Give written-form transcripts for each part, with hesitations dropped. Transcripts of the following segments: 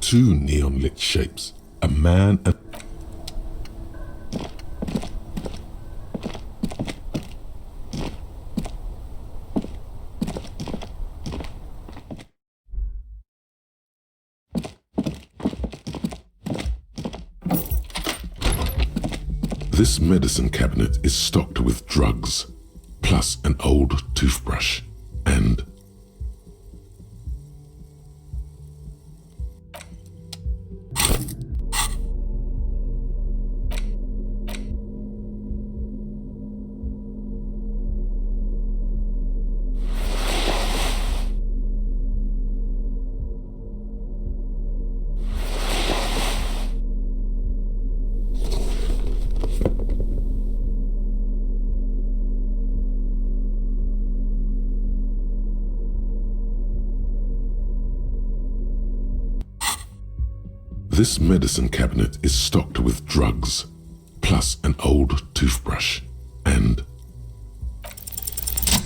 Two neon-lit shapes, a man and... This medicine cabinet is stocked with drugs, plus an old toothbrush, and... This medicine cabinet is stocked with drugs, plus an old toothbrush, and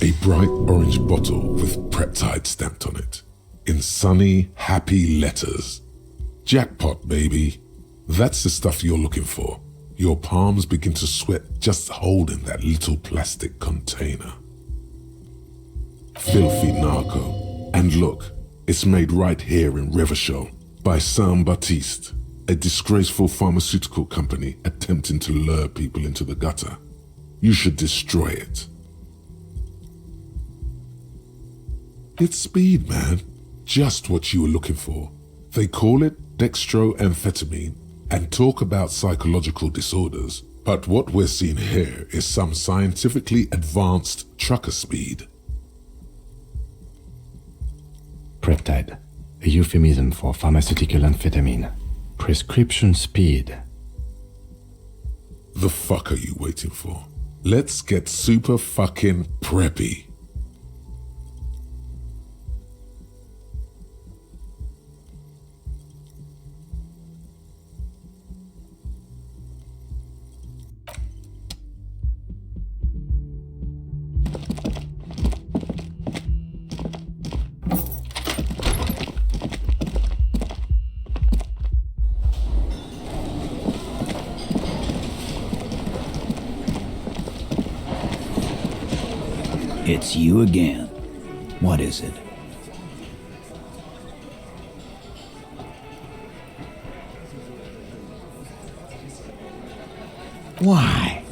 a bright orange bottle with Preptide stamped on it, in sunny, happy letters. Jackpot, baby. That's the stuff you're looking for. Your palms begin to sweat just holding that little plastic container. Filthy narco. And look, it's made right here in Revachol. By Saint-Baptiste, a disgraceful pharmaceutical company attempting to lure people into the gutter. You should destroy it. It's speed, man. Just what you were looking for. They call it dextroamphetamine and talk about psychological disorders, but what we're seeing here is some scientifically advanced trucker speed. Preptide. A euphemism for pharmaceutical amphetamine. Prescription speed. The fuck are you waiting for? Let's get super fucking preppy. It's you again. What is it? Why?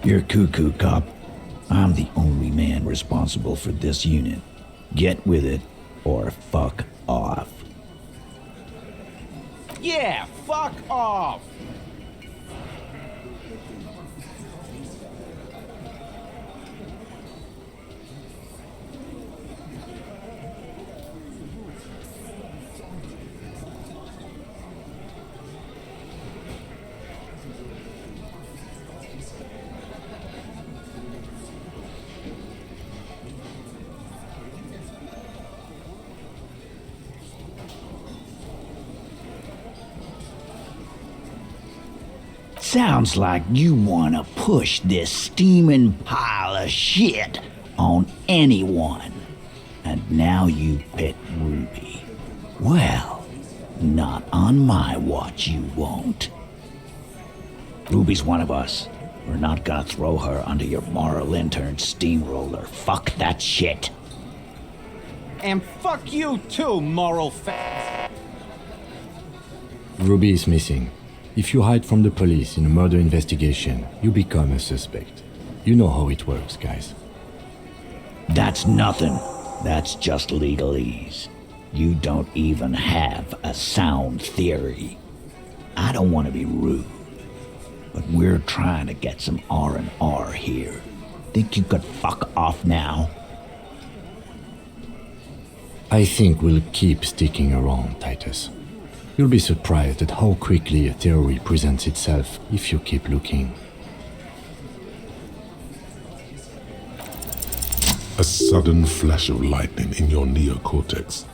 You're cuckoo, cop. I'm the only man responsible for this unit. Get with it, or fuck off. Yeah, fuck off! Sounds like you wanna push this steaming pile of shit on anyone. And now you pet Ruby. Well, not on my watch you won't. Ruby's one of us. We're not gonna throw her under your moral intern steamroller. Fuck that shit. And fuck you too, moral Ruby is missing. If you hide from the police in a murder investigation, you become a suspect. You know how it works, guys. That's nothing. That's just legalese. You don't even have a sound theory. I don't want to be rude, but we're trying to get some R&R here. Think you could fuck off now? I think we'll keep sticking around, Titus. You'll be surprised at how quickly a theory presents itself if you keep looking. A sudden flash of lightning in your neocortex.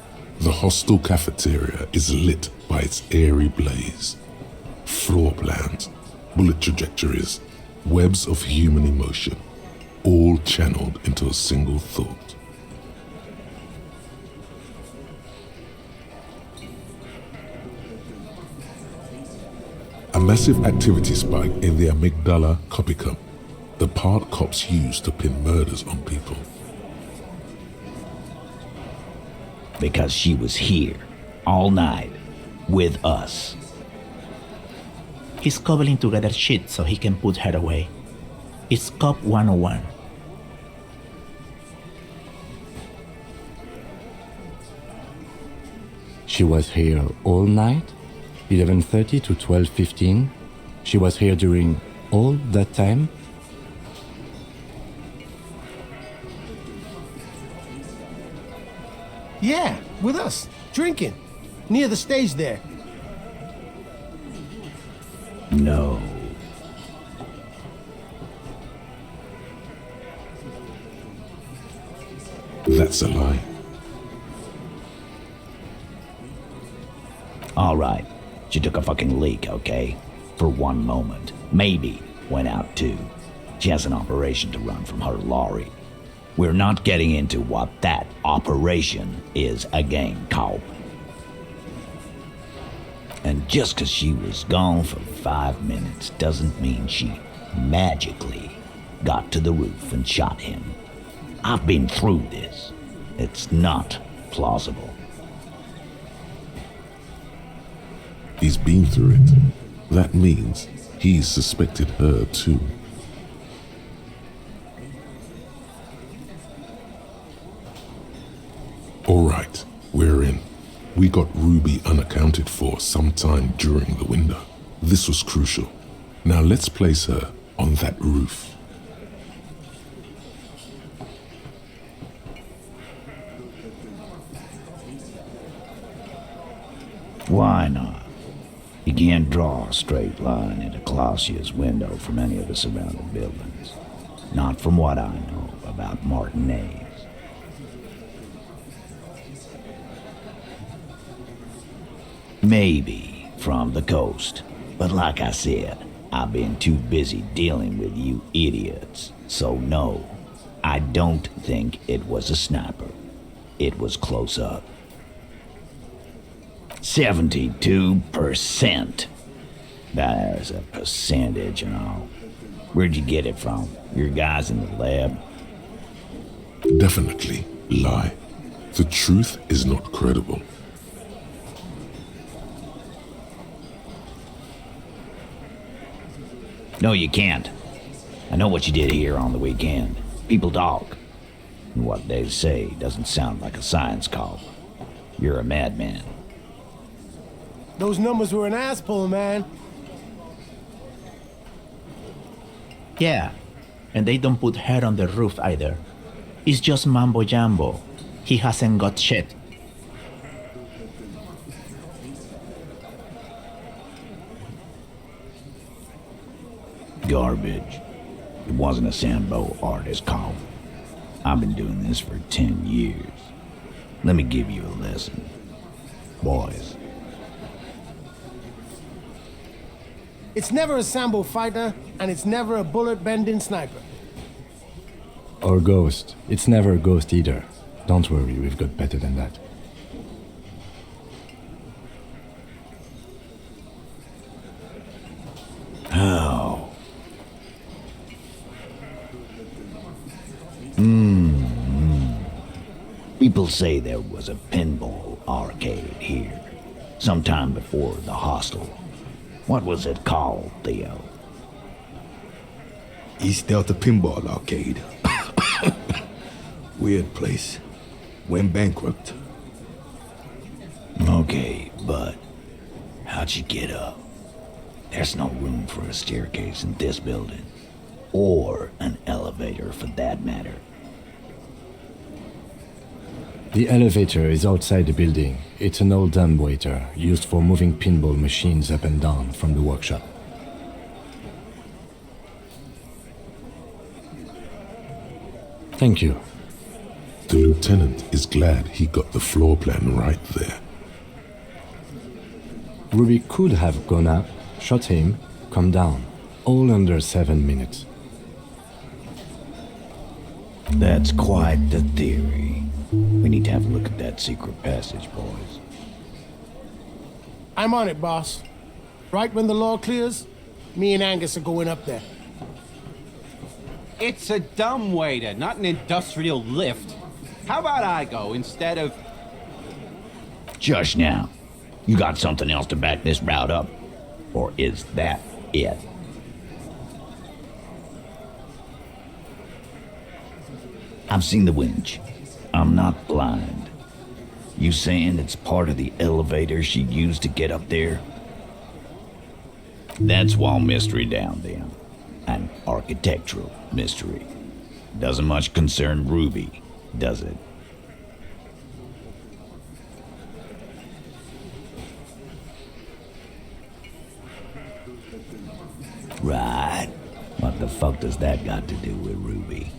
The hostel cafeteria is lit by its airy blaze. Floor plans, bullet trajectories, webs of human emotion. all channeled into a single thought. A massive activity spike in the amygdala copycat, the part cops use to pin murders on people. Because she was here, all night, with us. He's cobbling together shit so he can put her away. It's Cop 101. She was here all night? 11:30 to 12:15? She was here during all that time? Yeah, with us, drinking, near the stage there. No. That's a lie. All right, she took a fucking leak, okay? For one moment. Maybe went out too. She has an operation to run from her lorry. We're not getting into what that operation is again, Cobb. And just 'cause she was gone for 5 minutes doesn't mean she magically got to the roof and shot him. I've been through this. It's not plausible. He's been through it. That means he suspected her too. All right, we're in. We got Ruby unaccounted for sometime during the window. This was crucial. Now let's place her on that roof. Why not? You can't draw a straight line into Clausia's window from any of the surrounding buildings. Not from what I know about Martinez. Maybe from the coast. But like I said, I've been too busy dealing with you idiots. So no, I don't think it was a sniper. It was close up. 72%. There's a percentage and all. Where'd you get it from? Your guys in the lab? Definitely lie. The truth is not credible. No, you can't. I know what you did here on the weekend. People talk. And what they say doesn't sound like a science call. You're a madman. Those numbers were an ass pull, man. Yeah, and they don't put her on the roof either. It's just mambo jumbo. He hasn't got shit. Garbage. It wasn't a Sambo artist call. I've been doing this for 10 years. Let me give you a lesson. Boys. It's never a Sambo fighter, and it's never a bullet-bending sniper. Or ghost. It's never a ghost either. Don't worry, we've got better than that. How? People say there was a pinball arcade here, sometime before the hostel. What was it called, Theo? East Delta Pinball Arcade. Weird place. Went bankrupt. Okay, but how'd you get up? There's no room for a staircase in this building. Or an elevator, for that matter. The elevator is outside the building. It's an old dumbwaiter used for moving pinball machines up and down from the workshop. Thank you. The lieutenant is glad he got the floor plan right there. Ruby could have gone up, shot him, come down, all under 7 minutes. That's quite the theory. We need to have a look at that secret passage, boys. I'm on it, boss. Right when the law clears, me and Angus are going up there. It's a dumbwaiter, not an industrial lift. How about I go instead of... Just now. You got something else to back this route up? Or is that it? I've seen the winch. I'm not blind. You saying it's part of the elevator she used to get up there? That's wall mystery down then. An architectural mystery. Doesn't much concern Ruby, does it? Right. What the fuck does that got to do with Ruby?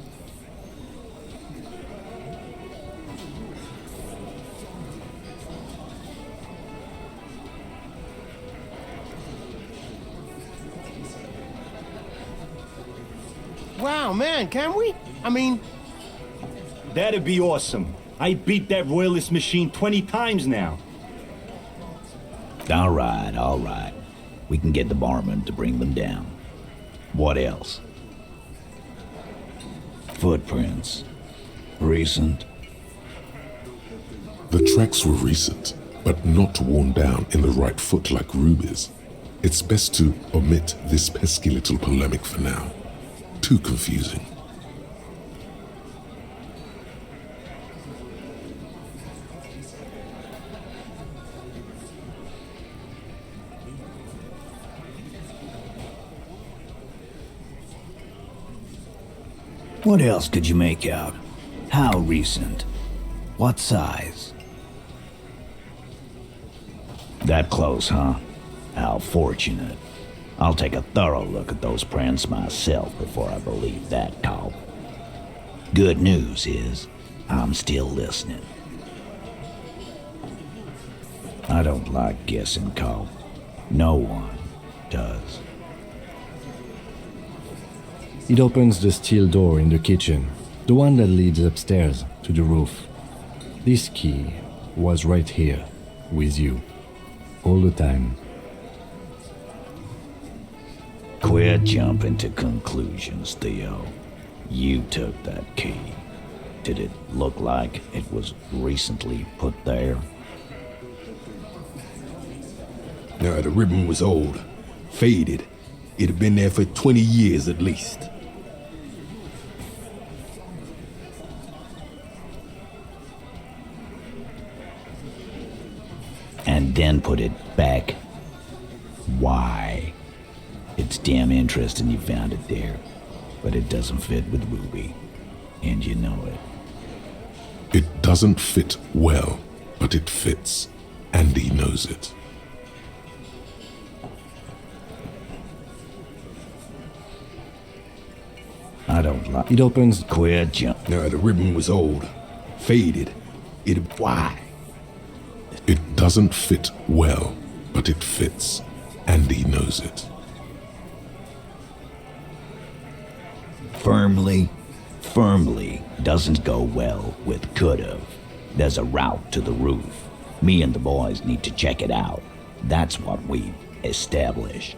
Wow, man, can we? I mean, That'd be awesome. I beat that royalist machine 20 times now. All right. We can get the barman to bring them down. What else? Footprints. Recent. The tracks were recent, but not worn down in the right foot like Ruby's. It's best to omit this pesky little polemic for now. Too confusing. What else could you make out? How recent? What size? That close, huh? How fortunate. I'll take a thorough look at those prints myself before I believe that call. Good news is, I'm still listening. I don't like guessing, Cole. No one does. It opens the steel door in the kitchen, the one that leads upstairs to the roof. This key was right here, with you, all the time. Quit jumping to conclusions, Theo. You took that key. Did it look like it was recently put there? No, the ribbon was old, faded. It'd been there for 20 years at least. And then put it back. Why? It's damn interesting you found it there, but it doesn't fit with Ruby, and you know it. It doesn't fit well, but it fits, and he knows it. I don't like... It opens... Quit jump. No, the ribbon was old, faded. Why? It doesn't fit well, but it fits, and he knows it. Firmly doesn't go well with could've. There's a route to the roof. Me and the boys need to check it out. That's what we've established.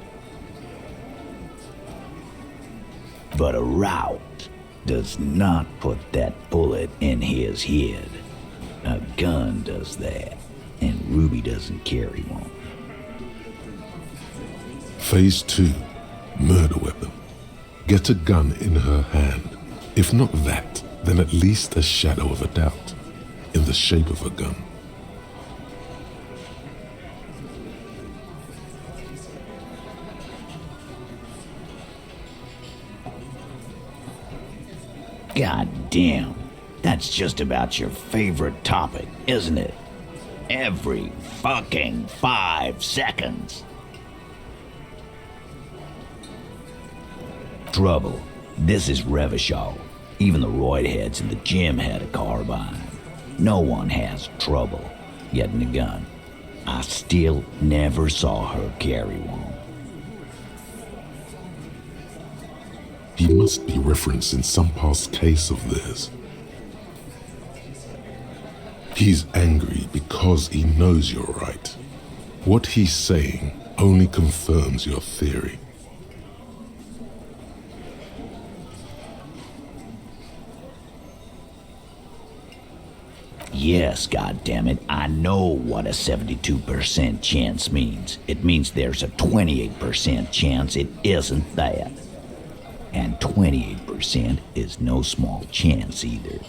But a route does not put that bullet in his head. A gun does that, and Ruby doesn't carry one. Phase 2, murder weapon. Get a gun in her hand. If not that, then at least a shadow of a doubt, in the shape of a gun. God damn, that's just about your favorite topic, isn't it? Every fucking 5 seconds. Trouble. This is Revachol. Even the roid heads in the gym had a carbine. No one has trouble getting a gun. I still never saw her carry one. He must be referencing some past case of theirs. He's angry because he knows you're right. What he's saying only confirms your theory. Yes, goddammit, I know what a 72% chance means. It means there's a 28% chance it isn't that. And 28% is no small chance either.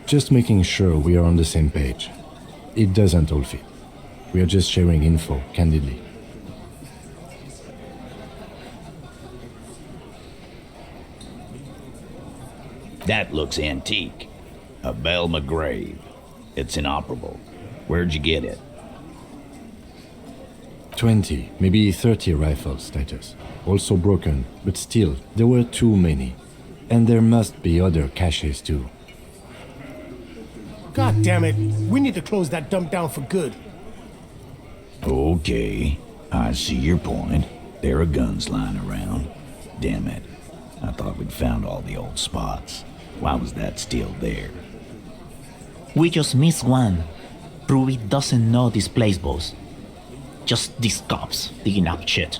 Just making sure we are on the same page. It doesn't all fit. We are just sharing info, candidly. That looks antique. A Belle McGrave. It's inoperable. Where'd you get it? 20, maybe 30 rifles, Titus. Also broken, but still, there were too many. And there must be other caches too. God damn it. We need to close that dump down for good. Okay. I see your point. There are guns lying around. Damn it. I thought we'd found all the old spots. Why was that still there? We just missed one. Ruby doesn't know this place, boss. Just these cops digging up shit.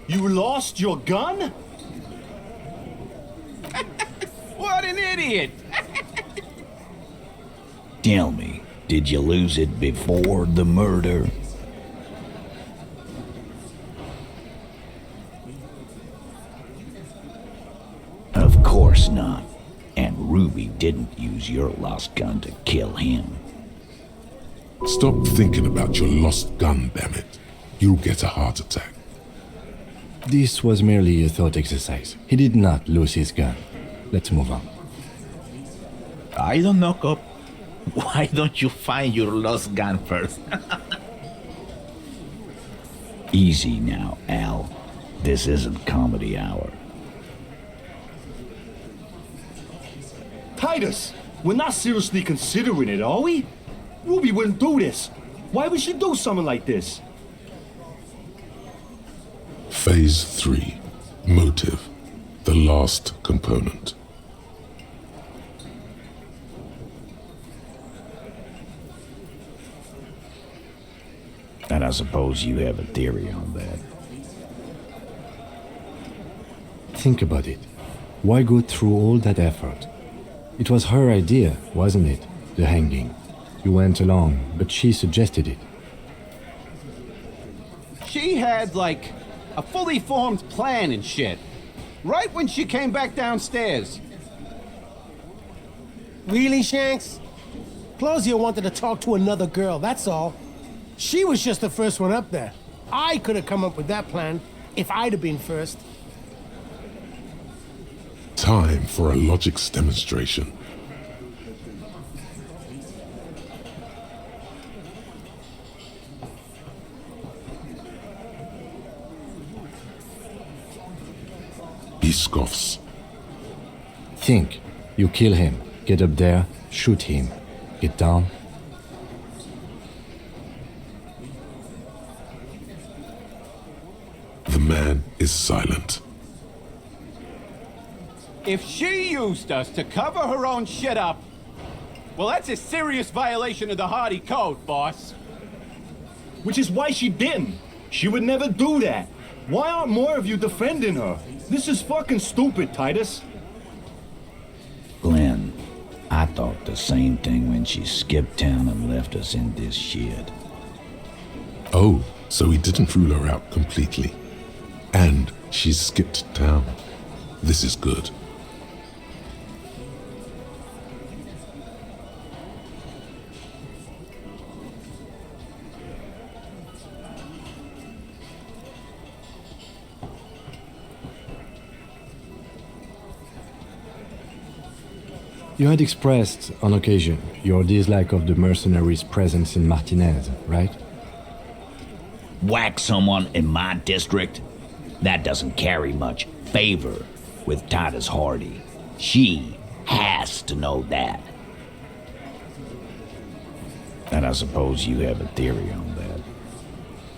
You lost your gun? What an idiot! Tell me, did you lose it before the murder? Of course not. And Ruby didn't use your lost gun to kill him. Stop thinking about your lost gun, damn it. You'll get a heart attack. This was merely a thought exercise. He did not lose his gun. Let's move on. I don't know, cop. Why don't you find your lost gun first? Easy now, Al. This isn't comedy hour. Titus, we're not seriously considering it, are we? Ruby wouldn't do this. Why would she do something like this? Phase 3. Motive. The last component. And I suppose you have a theory on that. Think about it. Why go through all that effort? It was her idea, wasn't it? The hanging. You went along, but she suggested it. She had, like, a fully formed plan and shit. Right when she came back downstairs. Really, Shanks? Claudia wanted to talk to another girl, that's all. She was just the first one up there. I could have come up with that plan if I'd have been first. Time for a logics demonstration. He scoffs. Think. You kill him. Get up there. Shoot him. Get down. The man is silent. If she used us to cover her own shit up, well, that's a serious violation of the Hardy Code, boss. Which is why she didn't. She would never do that. Why aren't more of you defending her? This is fucking stupid, Titus. Glenn, I thought the same thing when she skipped town and left us in this shit. Oh, so he didn't rule her out completely. And she's skipped town. This is good. You had expressed, on occasion, your dislike of the mercenaries' presence in Martinez, right? whack someone in my district? That doesn't carry much favor with Titus Hardy. She has to know that. And I suppose you have a theory on that.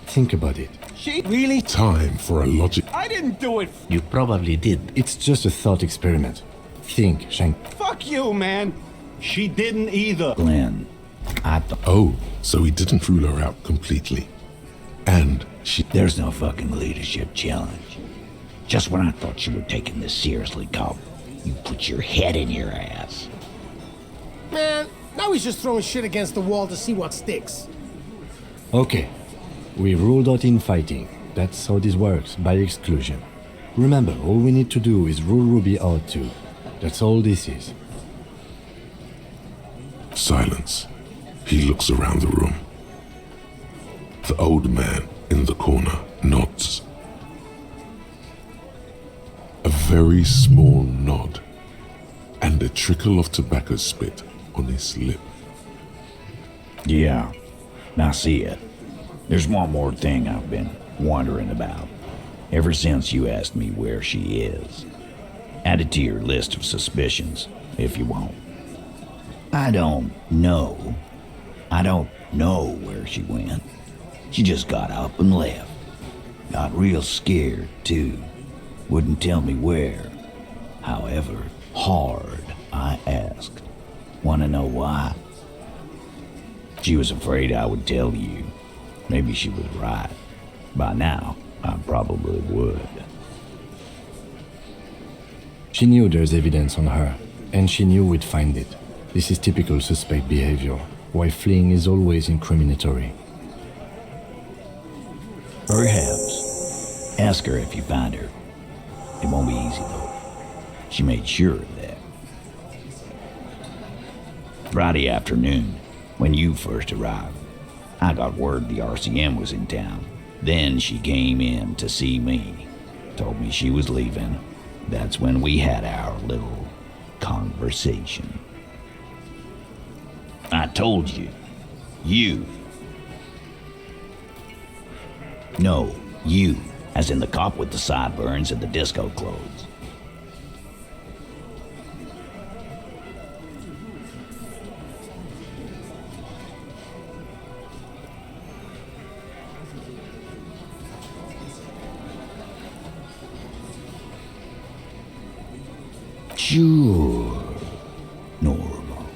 Think about it. She really... Time for a logic. I didn't do it. You probably did. It's just a thought experiment. Think, Shank. Fuck you, man. She didn't either. Glenn, I thought... Oh, so he didn't rule her out completely. And she... There's no fucking leadership challenge. Just when I thought you were taking this seriously, Cobb, you put your head in your ass. Man, now he's just throwing shit against the wall to see what sticks. Okay. We ruled out infighting. That's how this works, by exclusion. Remember, all we need to do is rule Ruby out too. That's all this is. Silence. He looks around the room. The old man in the corner nods. A very small nod, and a trickle of tobacco spit on his lip. Yeah, I see it. There's one more thing I've been wondering about, ever since you asked me where she is. Add it to your list of suspicions, if you want. I don't know where she went. She just got up and left. Got real scared, too. Wouldn't tell me where. However hard I asked. Want to know why? She was afraid I would tell you. Maybe she was right. By now, I probably would. She knew there's evidence on her, and she knew we'd find it. This is typical suspect behavior, why fleeing is always incriminatory. Perhaps. Ask her if you find her. It won't be easy, though. She made sure of that. Friday afternoon, when you first arrived, I got word the RCM was in town. Then she came in to see me. Told me she was leaving. That's when we had our little conversation. I told you. You. No, you. As in the cop with the sideburns and the disco clothes. Sure. Normal.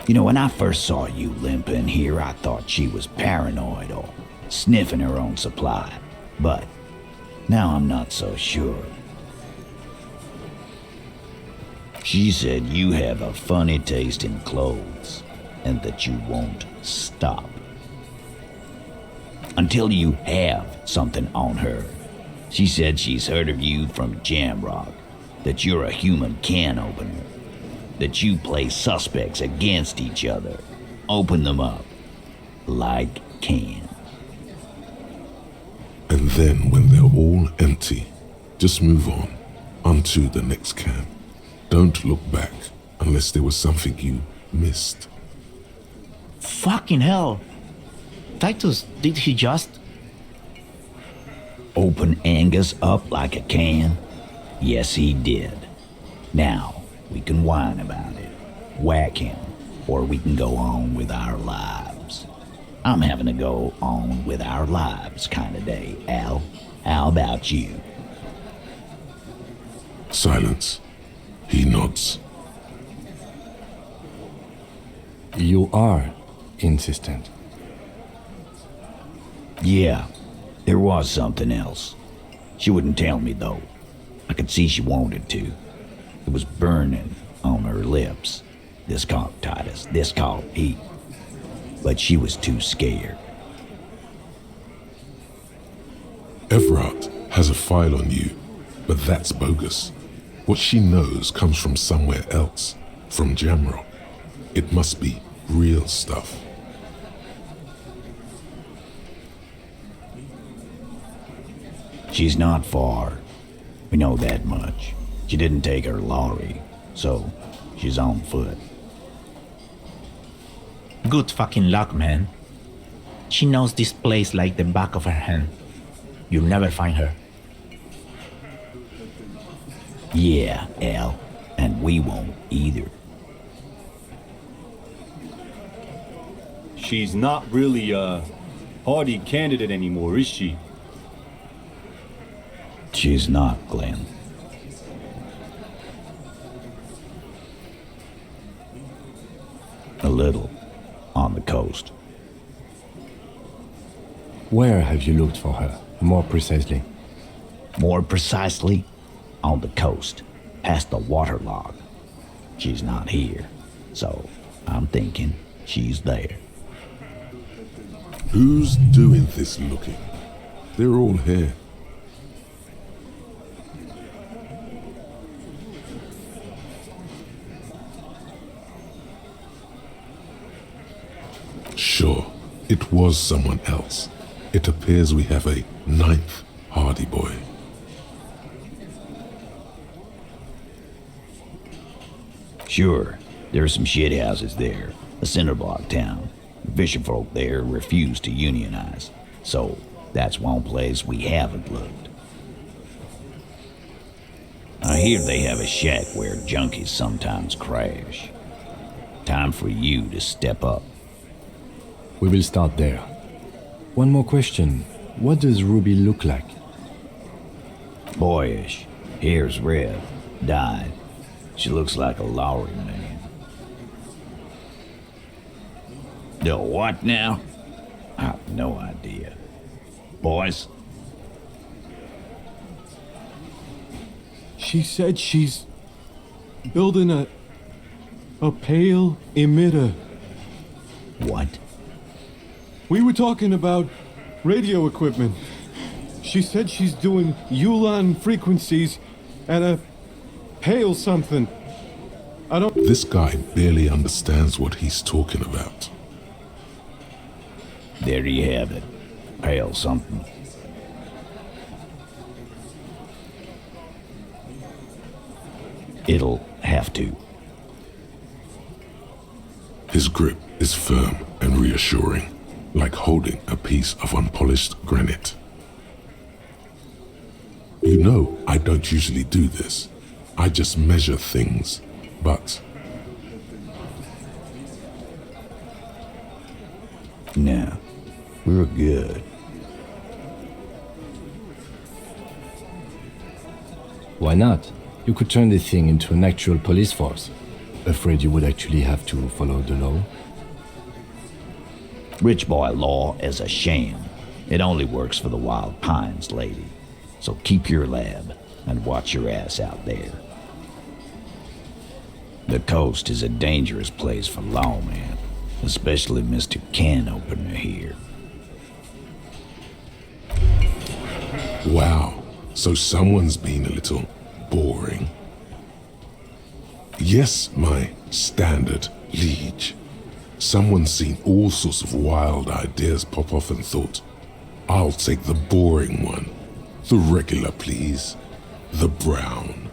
You know, when I first saw you limping here, I thought she was paranoid or sniffing her own supply. But now I'm not so sure. She said you have a funny taste in clothes and that you won't stop. Until you have something on her. She said she's heard of you from Jamrock, that you're a human can opener, that you play suspects against each other, open them up like cans. And then when they're all empty, just move on to the next can. Don't look back unless there was something you missed. Fucking hell. Titus, did he just... Open Angus up like a can? Yes, he did. Now, we can whine about it, whack him, or we can go on with our lives. I'm having a go on with our lives kind of day, Al. How about you? Silence. He nods. You are insistent. Yeah, there was something else. She wouldn't tell me, though. I could see she wanted to. It was burning on her lips. This caught Titus, this caught Pete. But she was too scared. Everett has a file on you, but that's bogus. What she knows comes from somewhere else, from Jamrock. It must be real stuff. She's not far. We know that much. She didn't take her lorry, so she's on foot. Good fucking luck, man. She knows this place like the back of her hand. You'll never find her. Yeah, Al, and we won't either. She's not really a hardy candidate anymore, is she? She's not, Glenn. A little on the coast. Where have you looked for her, more precisely? More precisely, on the coast, past the waterlog. She's not here, so I'm thinking she's there. Who's doing this looking? They're all here. Sure, it was someone else. It appears we have a ninth Hardy boy. Sure, there's some shithouses there, a cinder block town. Fisherfolk there refuse to unionize, so that's one place we haven't looked. I hear they have a shack where junkies sometimes crash. Time for you to step up. We will start there. One more question. What does Ruby look like? Boyish, hair's red, dyed. She looks like a Lowry man. The what now? I have no idea. Boys? She said she's building a pale emitter. What? We were talking about radio equipment. She said she's doing Ulan frequencies at a pale something. This guy barely understands what he's talking about. There you have it. Pale something. It'll have to. His grip is firm and reassuring, like holding a piece of unpolished granite. You know, I don't usually do this. I just measure things, but... No, we're good. Why not? You could turn the thing into an actual police force. Afraid you would actually have to follow the law? Rich boy law is a sham. It only works for the Wild Pines, lady. So keep your lab and watch your ass out there. The coast is a dangerous place for lawmen, especially Mr. Can Opener here. Wow, so someone's been a little boring. Yes, my standard liege. Someone's seen all sorts of wild ideas pop off and thought, I'll take the boring one. The regular, please. The brown.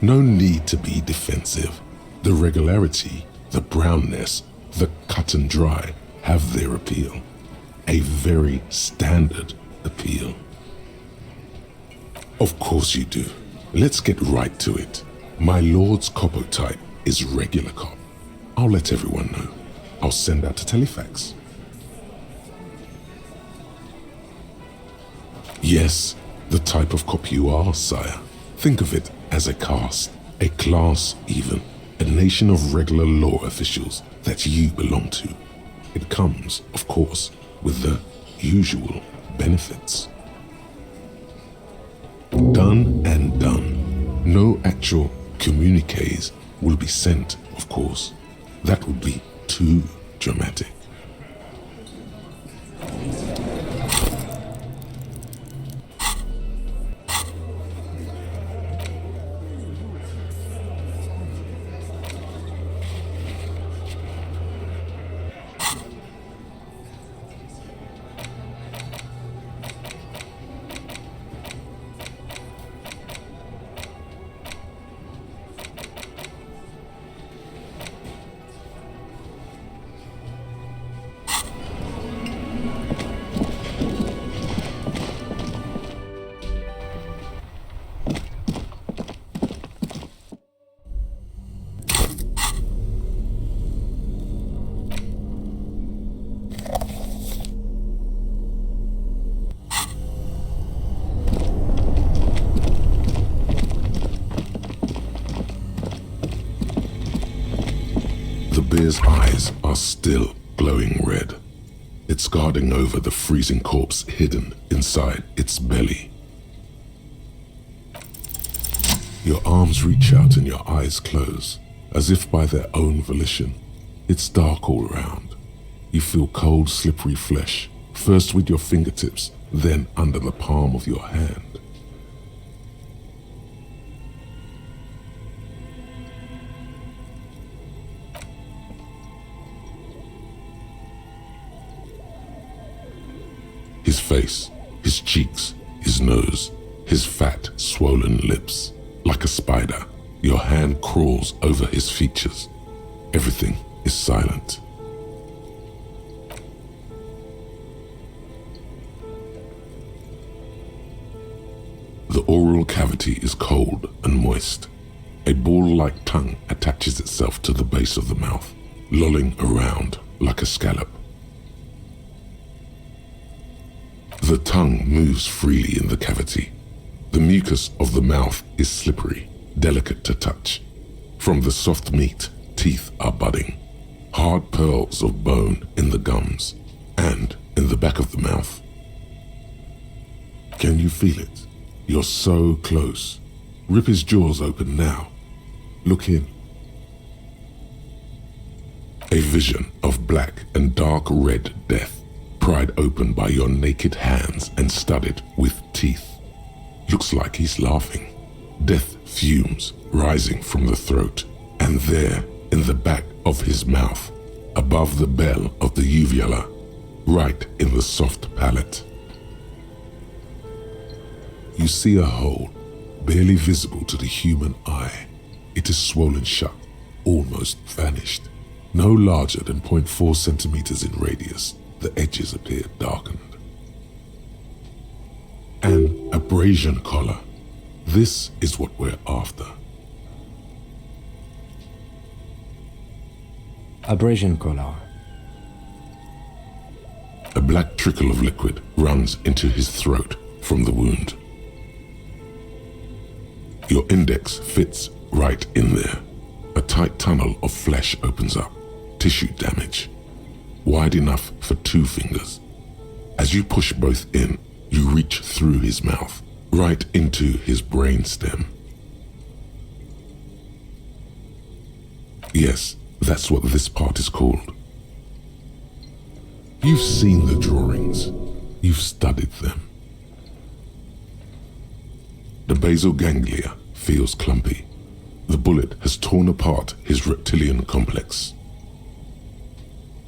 No need to be defensive. The regularity, the brownness, the cut and dry have their appeal. A very standard appeal. Of course you do. Let's get right to it. My lord's coppo type is regular cop. I'll let everyone know. I'll send out a telefax. Yes, the type of cop you are, sire. Think of it as a caste, a class even, a nation of regular law officials that you belong to. It comes, of course, with the usual benefits. Done and done. No actual communiques will be sent, of course. That would be too dramatic. The bear's eyes are still glowing red. It's guarding over the freezing corpse hidden inside its belly. Your arms reach out and your eyes close, as if by their own volition. It's dark all around. You feel cold, slippery flesh, first with your fingertips, then under the palm of your hand. His face, his cheeks, his nose, his fat, swollen lips. Like a spider, your hand crawls over his features. Everything is silent. The oral cavity is cold and moist. A ball-like tongue attaches itself to the base of the mouth, lolling around like a scallop. The tongue moves freely in the cavity. The mucus of the mouth is slippery, delicate to touch. From the soft meat, teeth are budding. Hard pearls of bone in the gums and in the back of the mouth. Can you feel it? You're so close. Rip his jaws open now. Look in. A vision of black and dark red death, pried open by your naked hands and studded with teeth. Looks like he's laughing. Death fumes rising from the throat, and there, in the back of his mouth, above the bell of the uvula, right in the soft palate. You see a hole, barely visible to the human eye. It is swollen shut, almost vanished. No larger than 0.4 centimeters in radius, the edges appear darkened. An abrasion collar. This is what we're after. Abrasion collar. A black trickle of liquid runs into his throat from the wound. Your index fits right in there. A tight tunnel of flesh opens up. Tissue damage. Wide enough for 2 fingers. As you push both in, you reach through his mouth, right into his brainstem. Yes, that's what this part is called. You've seen the drawings. You've studied them. The basal ganglia feels clumpy. The bullet has torn apart his reptilian complex.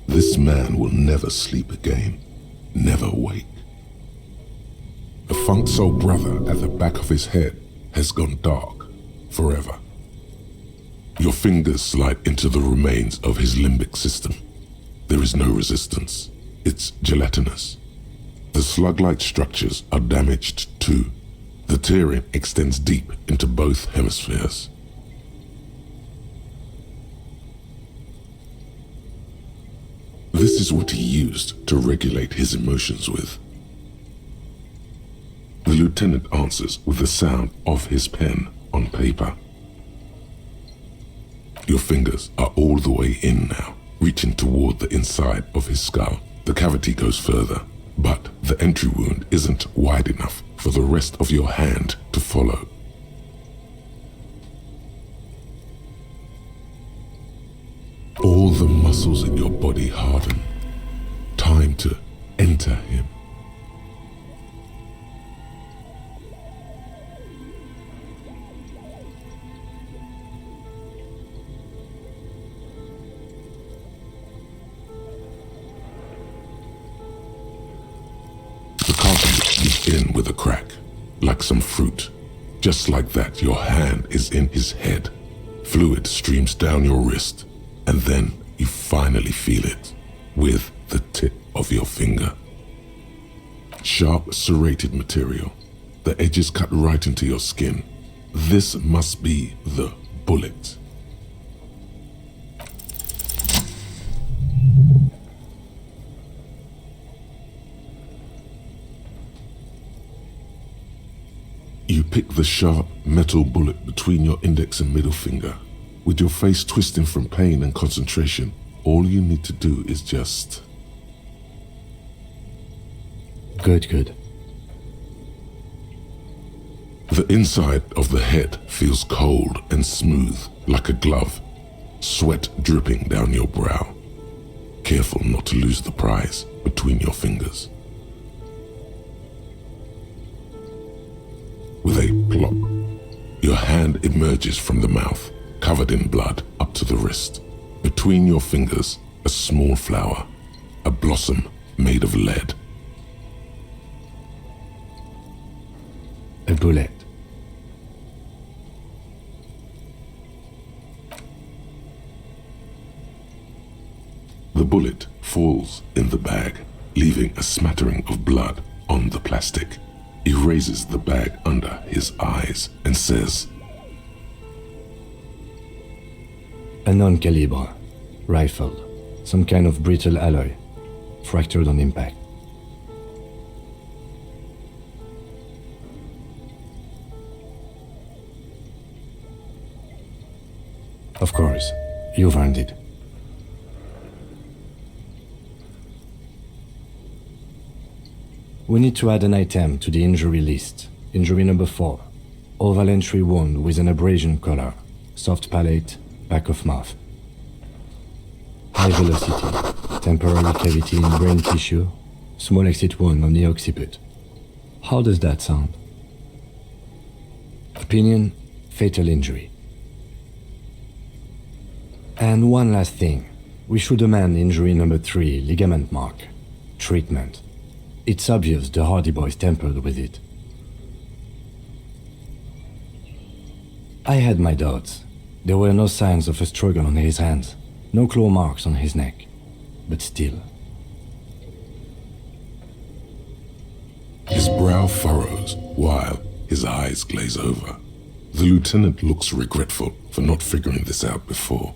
This man will never sleep again, never wake. The funk soul brother at the back of his head has gone dark forever. Your fingers slide into the remains of his limbic system. There is no resistance. It's gelatinous. The slug-like structures are damaged too. The tearing extends deep into both hemispheres. This is what he used to regulate his emotions with. The lieutenant answers with the sound of his pen on paper. Your fingers are all the way in now, reaching toward the inside of his skull. The cavity goes further, but the entry wound isn't wide enough for the rest of your hand to follow. All the muscles in your body harden. Time to enter him. The cartridge is in with a crack, like some fruit. Just like that, your hand is in his head. Fluid streams down your wrist, and then you finally feel it with the tip of your finger. Sharp, serrated material. The edges cut right into your skin. This must be the bullet. You pick the sharp metal bullet between your index and middle finger. With your face twisting from pain and concentration, all you need to do is just... Good. The inside of the head feels cold and smooth, like a glove, sweat dripping down your brow. Careful not to lose the prize between your fingers. With a plop, your hand emerges from the mouth, covered in blood up to the wrist. Between your fingers, a small flower, a blossom made of lead. A bullet. The bullet falls in the bag, leaving a smattering of blood on the plastic. He raises the bag under his eyes and says, A non-caliber rifle, some kind of brittle alloy, fractured on impact. Of course, you've earned it. We need to add an item to the injury list. Injury number 4. Oval entry wound with an abrasion color. Soft palate, back of mouth. High velocity. Temporary cavity in brain tissue. Small exit wound on the occiput. How does that sound? Opinion, fatal injury. And one last thing. We should amend injury number 3, ligament mark. Treatment. It's obvious the Hardy Boys tampered with it. I had my doubts. There were no signs of a struggle on his hands, no claw marks on his neck. But still. His brow furrows while his eyes glaze over. The lieutenant looks regretful for not figuring this out before.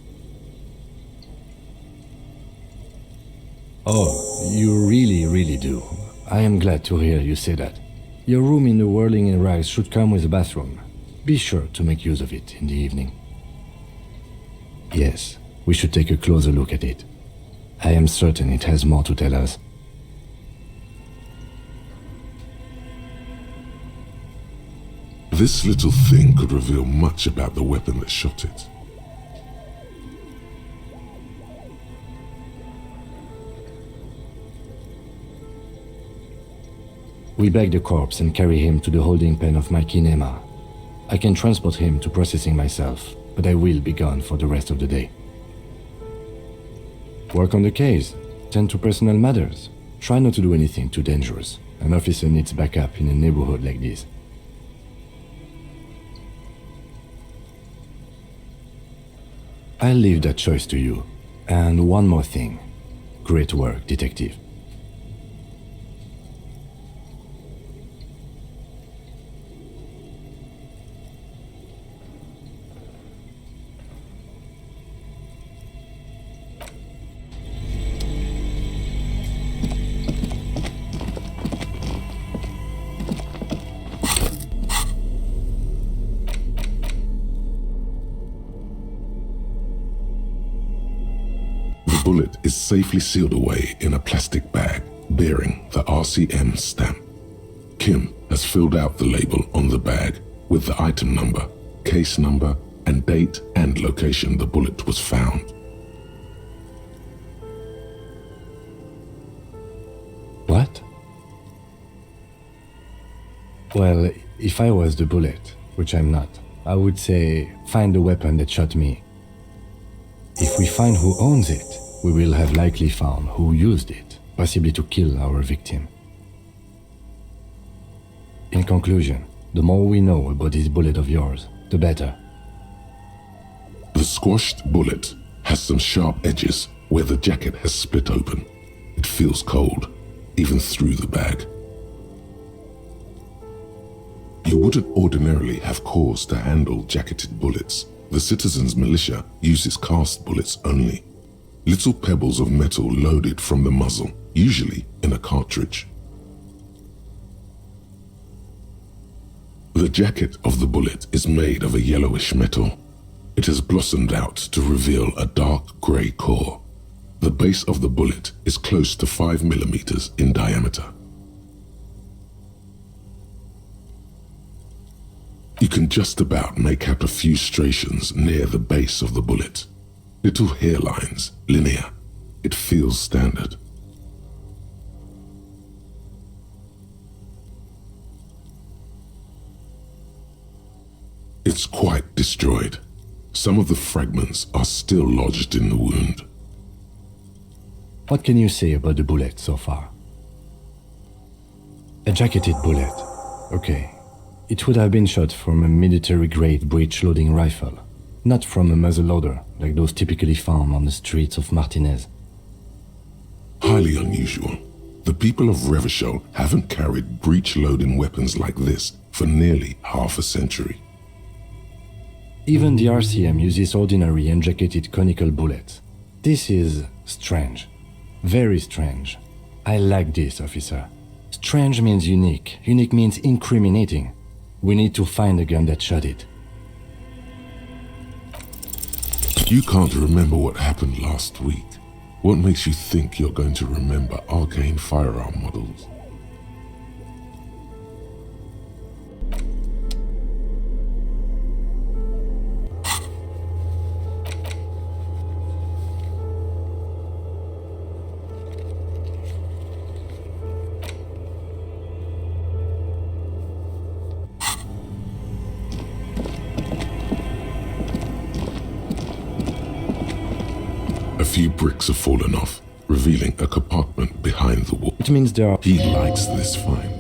Oh, you really do. I am glad to hear you say that. Your room in the Whirling in Rags should come with a bathroom. Be sure to make use of it in the evening. Yes, we should take a closer look at it. I am certain it has more to tell us. This little thing could reveal much about the weapon that shot it. We bag the corpse and carry him to the holding pen of my kinema. I can transport him to processing myself, but I will be gone for the rest of the day. Work on the case, tend to personal matters. Try not to do anything too dangerous. An officer needs backup in a neighborhood like this. I'll leave that choice to you. And one more thing. Great work, detective. The bullet is safely sealed away in a plastic bag bearing the RCM stamp. Kim has filled out the label on the bag with the item number, case number, and date and location the bullet was found. What? Well, if I was the bullet, which I'm not, I would say find the weapon that shot me. If we find who owns it, we will have likely found who used it, possibly to kill our victim. In conclusion, the more we know about this bullet of yours, the better. The squashed bullet has some sharp edges where the jacket has split open. It feels cold, even through the bag. You wouldn't ordinarily have cause to handle jacketed bullets. The citizens' militia uses cast bullets only. Little pebbles of metal loaded from the muzzle, usually in a cartridge. The jacket of the bullet is made of a yellowish metal. It has blossomed out to reveal a dark grey core. The base of the bullet is close to 5 millimeters in diameter. You can just about make out a few striations near the base of the bullet. Little hairlines, linear. It feels standard. It's quite destroyed. Some of the fragments are still lodged in the wound. What can you say about the bullet so far? A jacketed bullet. Okay. It would have been shot from a military-grade breech-loading rifle, not from a muzzleloader like those typically found on the streets of Martinez. Highly unusual. The people of Revachol haven't carried breech-loading weapons like this for nearly half a century. Even the RCM uses ordinary unjacketed conical bullets. This is strange. Very strange. I like this, officer. Strange means unique. Unique means incriminating. We need to find the gun that shot it. You can't remember what happened last week. What makes you think you're going to remember arcane firearm models? A few bricks have fallen off, revealing a compartment behind the wall. It means there are... He likes this find.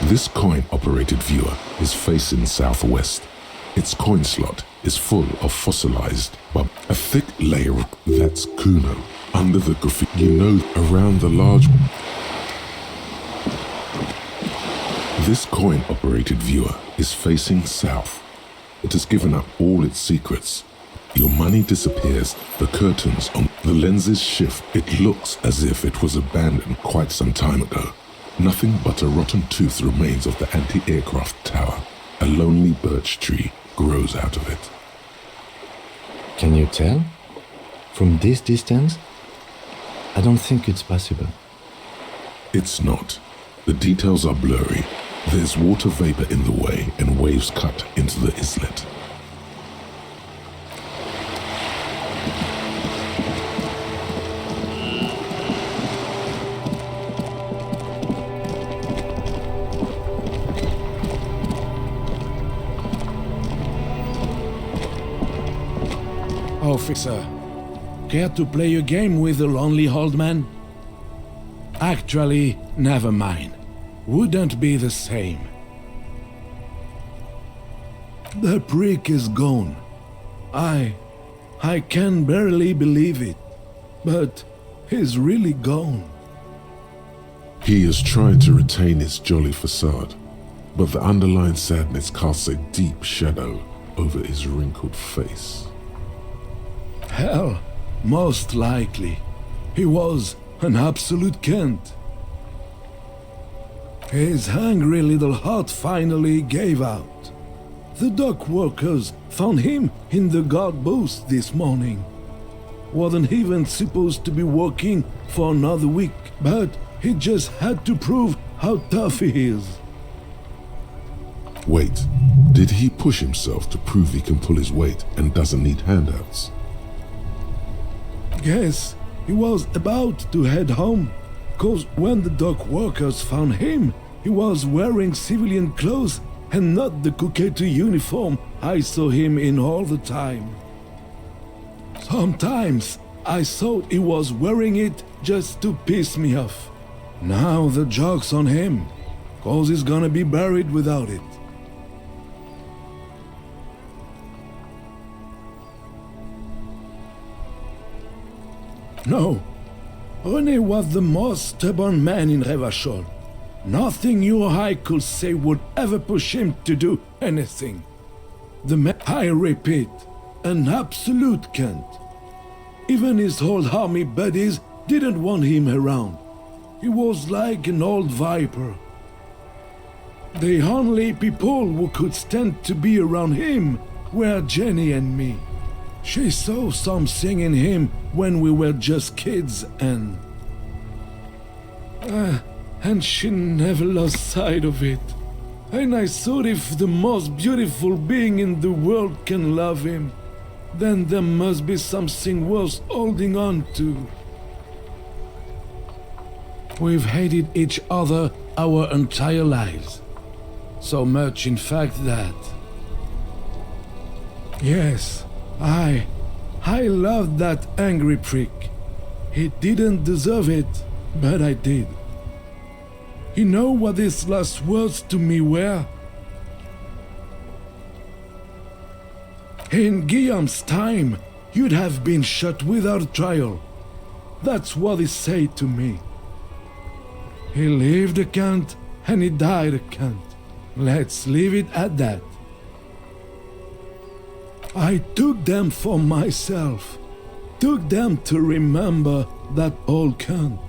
This coin-operated viewer is facing southwest. Its coin slot is full of fossilized, but a thick layer of that's Kuno. Under the graffiti, you know, around the large... This coin-operated viewer is facing south. It has given up all its secrets. Your money disappears, the curtains on the lenses shift. It looks as if it was abandoned quite some time ago. Nothing but a rotten tooth remains of the anti-aircraft tower. A lonely birch tree grows out of it. Can you tell? From this distance? I don't think it's possible. It's not. The details are blurry. There's water vapor in the way and waves cut into the islet. Officer, care to play a game with the lonely old man? Actually, never mind. Wouldn't be the same. The prick is gone. I can barely believe it, but he's really gone. He is trying to retain his jolly facade, but the underlying sadness casts a deep shadow over his wrinkled face. Hell, most likely. He was an absolute Kent. His hungry little heart finally gave out. The dock workers found him in the guard booth this morning. Wasn't even supposed to be working for another week, but He just had to prove how tough he is. Wait, did he push himself to prove he can pull his weight and doesn't need handouts? Yes, he was about to head home, 'cause when the dock workers found him, he was wearing civilian clothes and not the Kuketu uniform I saw him in all the time. Sometimes I thought he was wearing it just to piss me off. Now the joke's on him, 'cause he's gonna be buried without it. No, René was the most stubborn man in Revachol. Nothing you or I could say would ever push him to do anything. The man, I repeat, an absolute cunt. Even his old army buddies didn't want him around. He was like an old viper. The only people who could stand to be around him were Jenny and me. She saw something in him when we were just kids and she never lost sight of it. And I thought if the most beautiful being in the world can love him, then there must be something worth holding on to. We've hated each other our entire lives. So much, in fact, that... Yes, I loved that angry prick. He didn't deserve it, but I did. You know what his last words to me were? In Guillaume's time, you'd have been shot without trial. That's what he said to me. He lived a cunt, and he died a cunt. Let's leave it at that. I took them for myself. Took them to remember that old cunt.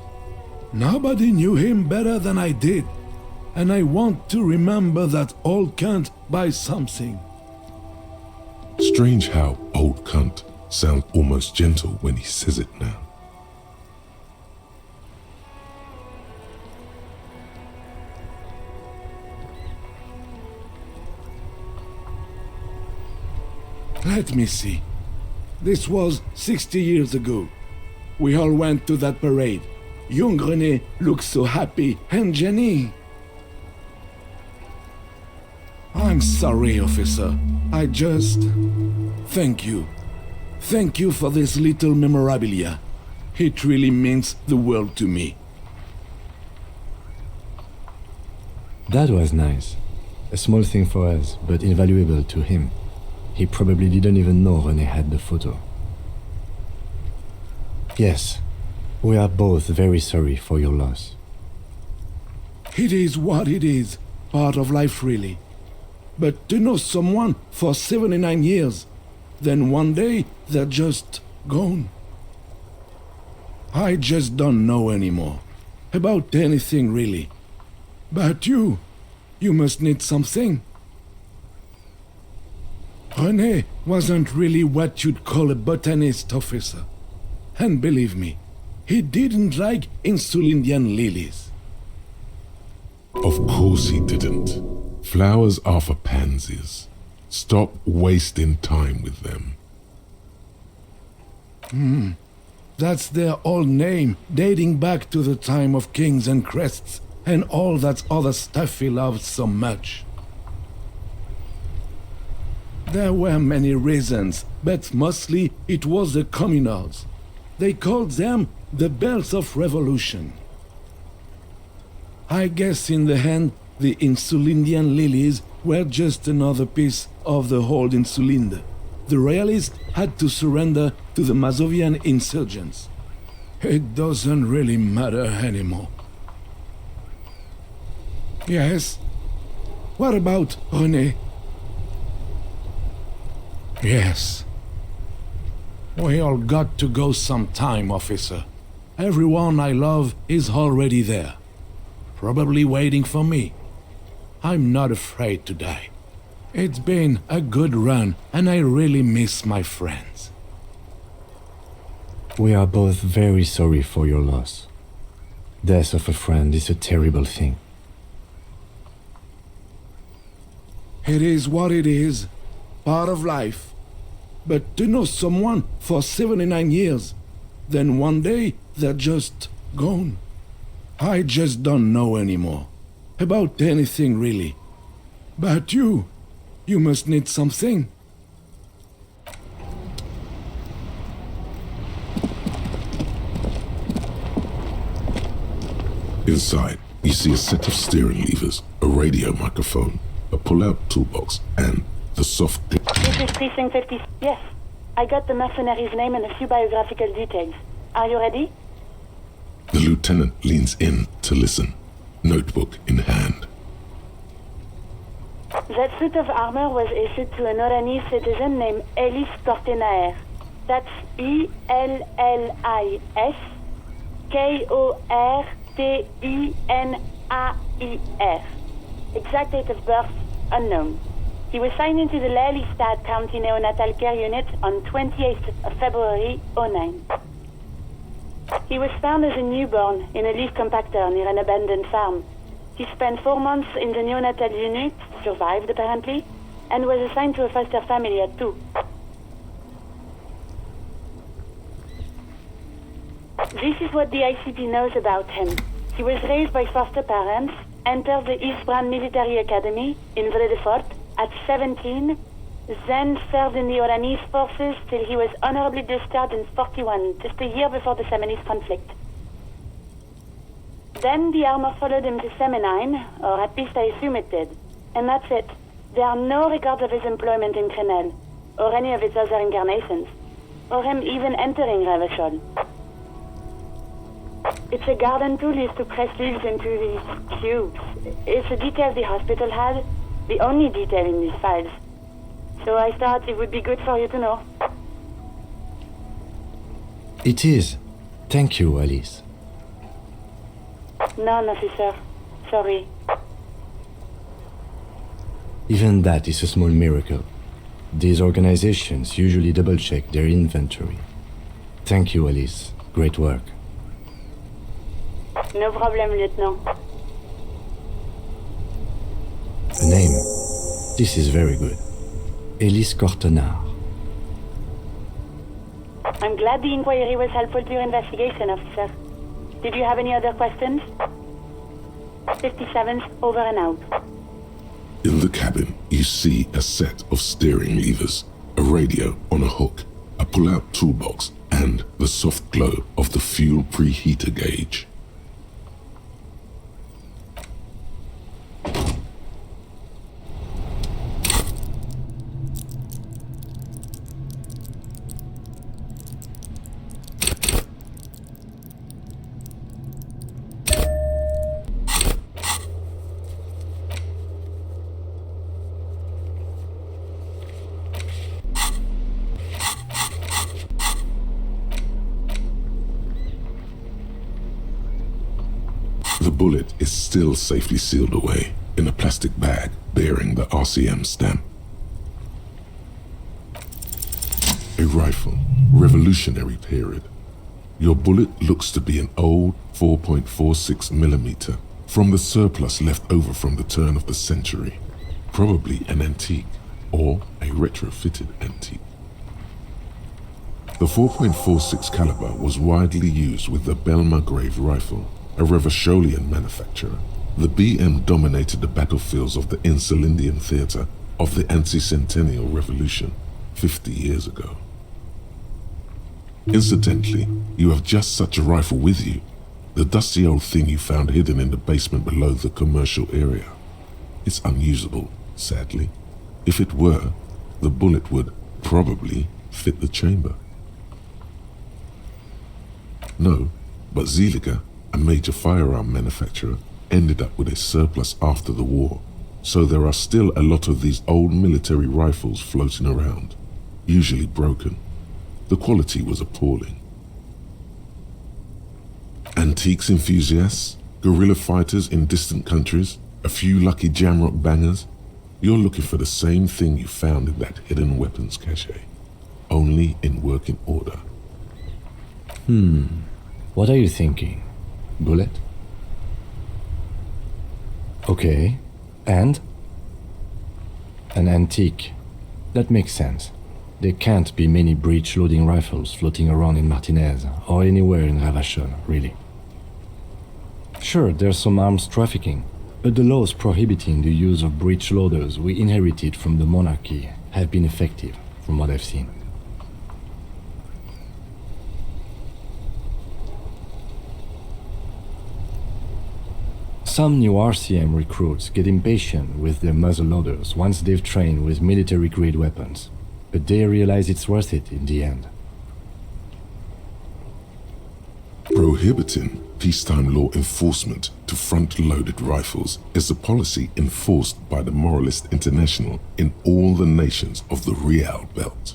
Nobody knew him better than I did, and I want to remember that old cunt by something. Strange how old cunt sounds almost gentle when he says it now. Let me see. This was 60 years ago. We all went to that parade. Young René looked so happy, and Jenny... I'm sorry, officer. I just... Thank you. Thank you for this little memorabilia. It really means the world to me. That was nice. A small thing for us, but invaluable to him. He probably didn't even know René had the photo. Yes, we are both very sorry for your loss. It is what it is. Part of life, really. But to know someone for 79 years, then one day they're just gone. I just don't know anymore. About anything, really. But you must need something. René wasn't really what you'd call a botanist, officer. And believe me, he didn't like Insulindian lilies. Of course he didn't. Flowers are for pansies. Stop wasting time with them. That's their old name, dating back to the time of kings and crests, and all that other stuff he loved so much. There were many reasons, but mostly it was the communals. They called them the bells of revolution. I guess in the end, the Insulindian lilies were just another piece of the whole Insulinde. The royalists had to surrender to the Mazovian insurgents. It doesn't really matter anymore. Yes? What about René? Yes. We all got to go sometime, officer. Everyone I love is already there. Probably waiting for me. I'm not afraid to die. It's been a good run, and I really miss my friends. We are both very sorry for your loss. Death of a friend is a terrible thing. It is what it is, part of life. But to know someone for 79 years, then one day they're just gone. I just don't know anymore. About anything, really. But you must need something. Inside, you see a set of steering levers, a radio microphone, a pull-out toolbox, and the soft... This is Precinct 50. Yes. I got the mercenary's name and a few biographical details. Are you ready? The lieutenant leans in to listen, notebook in hand. That suit of armor was issued to an Oranese citizen named Elis Kortenaer. That's E-L-L-I-S K-O-R-T-E-N-A-I-R. Exact date of birth, unknown. He was signed into the Lelystad County Neonatal Care Unit on 28th of February 09. He was found as a newborn in a leaf compactor near an abandoned farm. He spent 4 months in the neonatal unit, survived apparently, and was assigned to a foster family at 2. This is what the ICP knows about him. He was raised by foster parents, entered the Eastbrand Military Academy in Vredefort at 17, then served in the Oranese forces till he was honorably discharged in 41, just a year before the Seminese conflict. Then the armor followed him to Seminine, or at least I assume it did. And that's it. There are no records of his employment in Crenel, or any of its other incarnations, or him even entering Revachol. It's a garden tool used to press leaves into these cubes. It's a detail the hospital had, the only detail in these files. So I thought it would be good for you to know. It is. Thank you, Alice. None, officer. Sorry. Even that is a small miracle. These organizations usually double-check their inventory. Thank you, Alice. Great work. No problem, Lieutenant. A name. This is very good. Elis Kortenaer. I'm glad the inquiry was helpful to your investigation, officer. Did you have any other questions? 57th, over and out. In the cabin, you see a set of steering levers, a radio on a hook, a pull-out toolbox, and the soft glow of the fuel preheater gauge. The bullet is still safely sealed away in a plastic bag bearing the RCM stamp. A rifle, revolutionary period. Your bullet looks to be an old 4.46mm from the surplus left over from the turn of the century. Probably an antique or a retrofitted antique. The 4.46 caliber was widely used with the Belmargrave rifle, a Revacholian manufacturer. The BM dominated the battlefields of the Insulindian theater of the anti-centennial revolution 50 years ago. Incidentally, you have just such a rifle with you, the dusty old thing you found hidden in the basement below the commercial area. It's unusable, sadly. If it were, the bullet would probably fit the chamber. No, but Zeliger, a major firearm manufacturer, ended up with a surplus after the war, so there are still a lot of these old military rifles floating around, usually broken. The quality was appalling. Antiques enthusiasts, guerrilla fighters in distant countries, a few lucky jamrock bangers, you're looking for the same thing you found in that hidden weapons cache, only in working order. What are you thinking? Bullet? Okay, and? An antique. That makes sense. There can't be many breech-loading rifles floating around in Martinez, or anywhere in Ravachol, really. Sure, there's some arms trafficking, but the laws prohibiting the use of breech loaders we inherited from the monarchy have been effective, from what I've seen. Some new RCM recruits get impatient with their muzzleloaders once they've trained with military-grade weapons, but they realize it's worth it in the end. Prohibiting peacetime law enforcement to front-loaded rifles is a policy enforced by the Moralist International in all the nations of the Real Belt.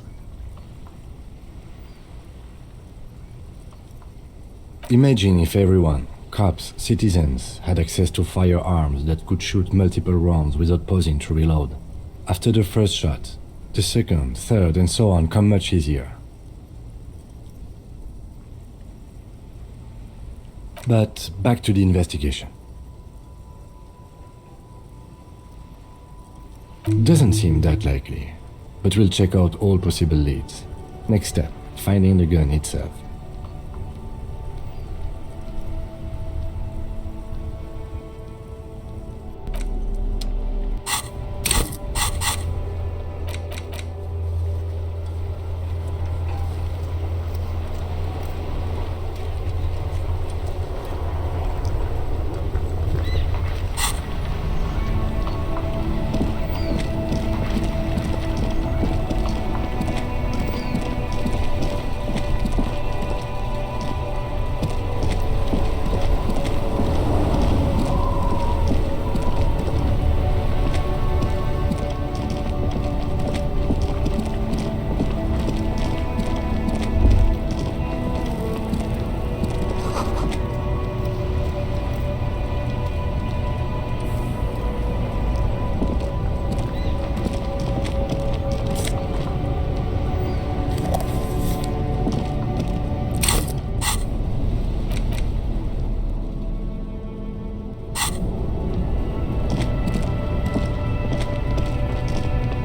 Imagine if everyone, cops, citizens, had access to firearms that could shoot multiple rounds without pausing to reload. After the first shot, the second, third, and so on come much easier. But back to the investigation. Doesn't seem that likely, but we'll check out all possible leads. Next step, finding the gun itself.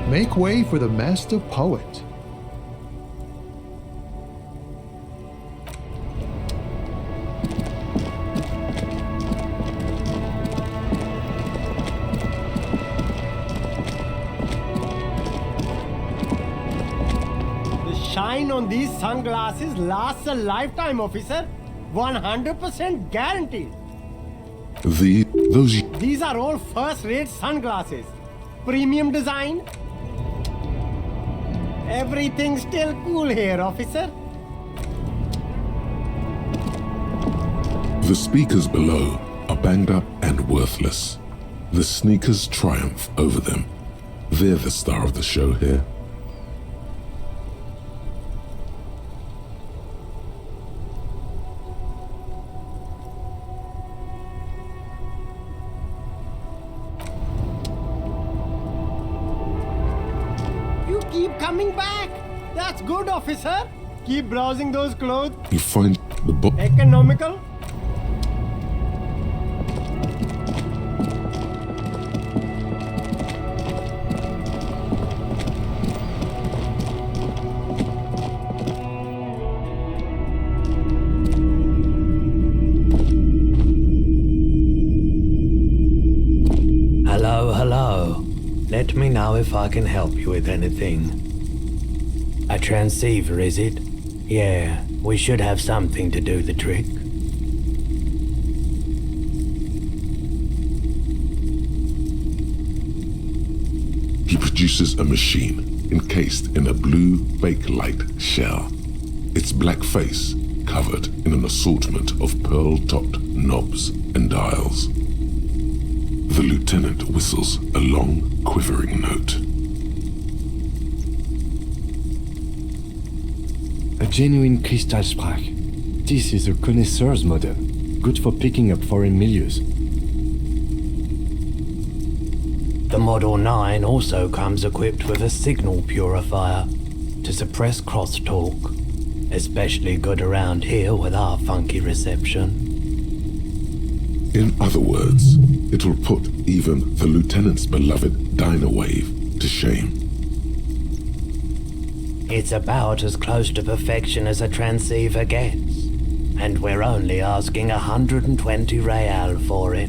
Make way for the master poet. The shine on these sunglasses lasts a lifetime, officer. 100% guaranteed. These are all first-rate sunglasses. Premium design. Everything's still cool here, officer. The speakers below are banged up and worthless. The sneakers triumph over them. They're the star of the show here. You keep coming back. That's good, officer. Keep browsing those clothes. You find the Economical. Hello. Let me know if I can help you with anything. A transceiver, is it? Yeah, we should have something to do the trick. He produces a machine encased in a blue Bakelite shell. Its black face covered in an assortment of pearl-topped knobs and dials. The lieutenant whistles a long, quivering note. A genuine crystal sprach. This is a connoisseur's model, good for picking up foreign milieus. The Model 9 also comes equipped with a signal purifier to suppress crosstalk, especially good around here with our funky reception. In other words, it'll put even the lieutenant's beloved diner wave to shame. It's about as close to perfection as a transceiver gets. And we're only asking 120 real for it.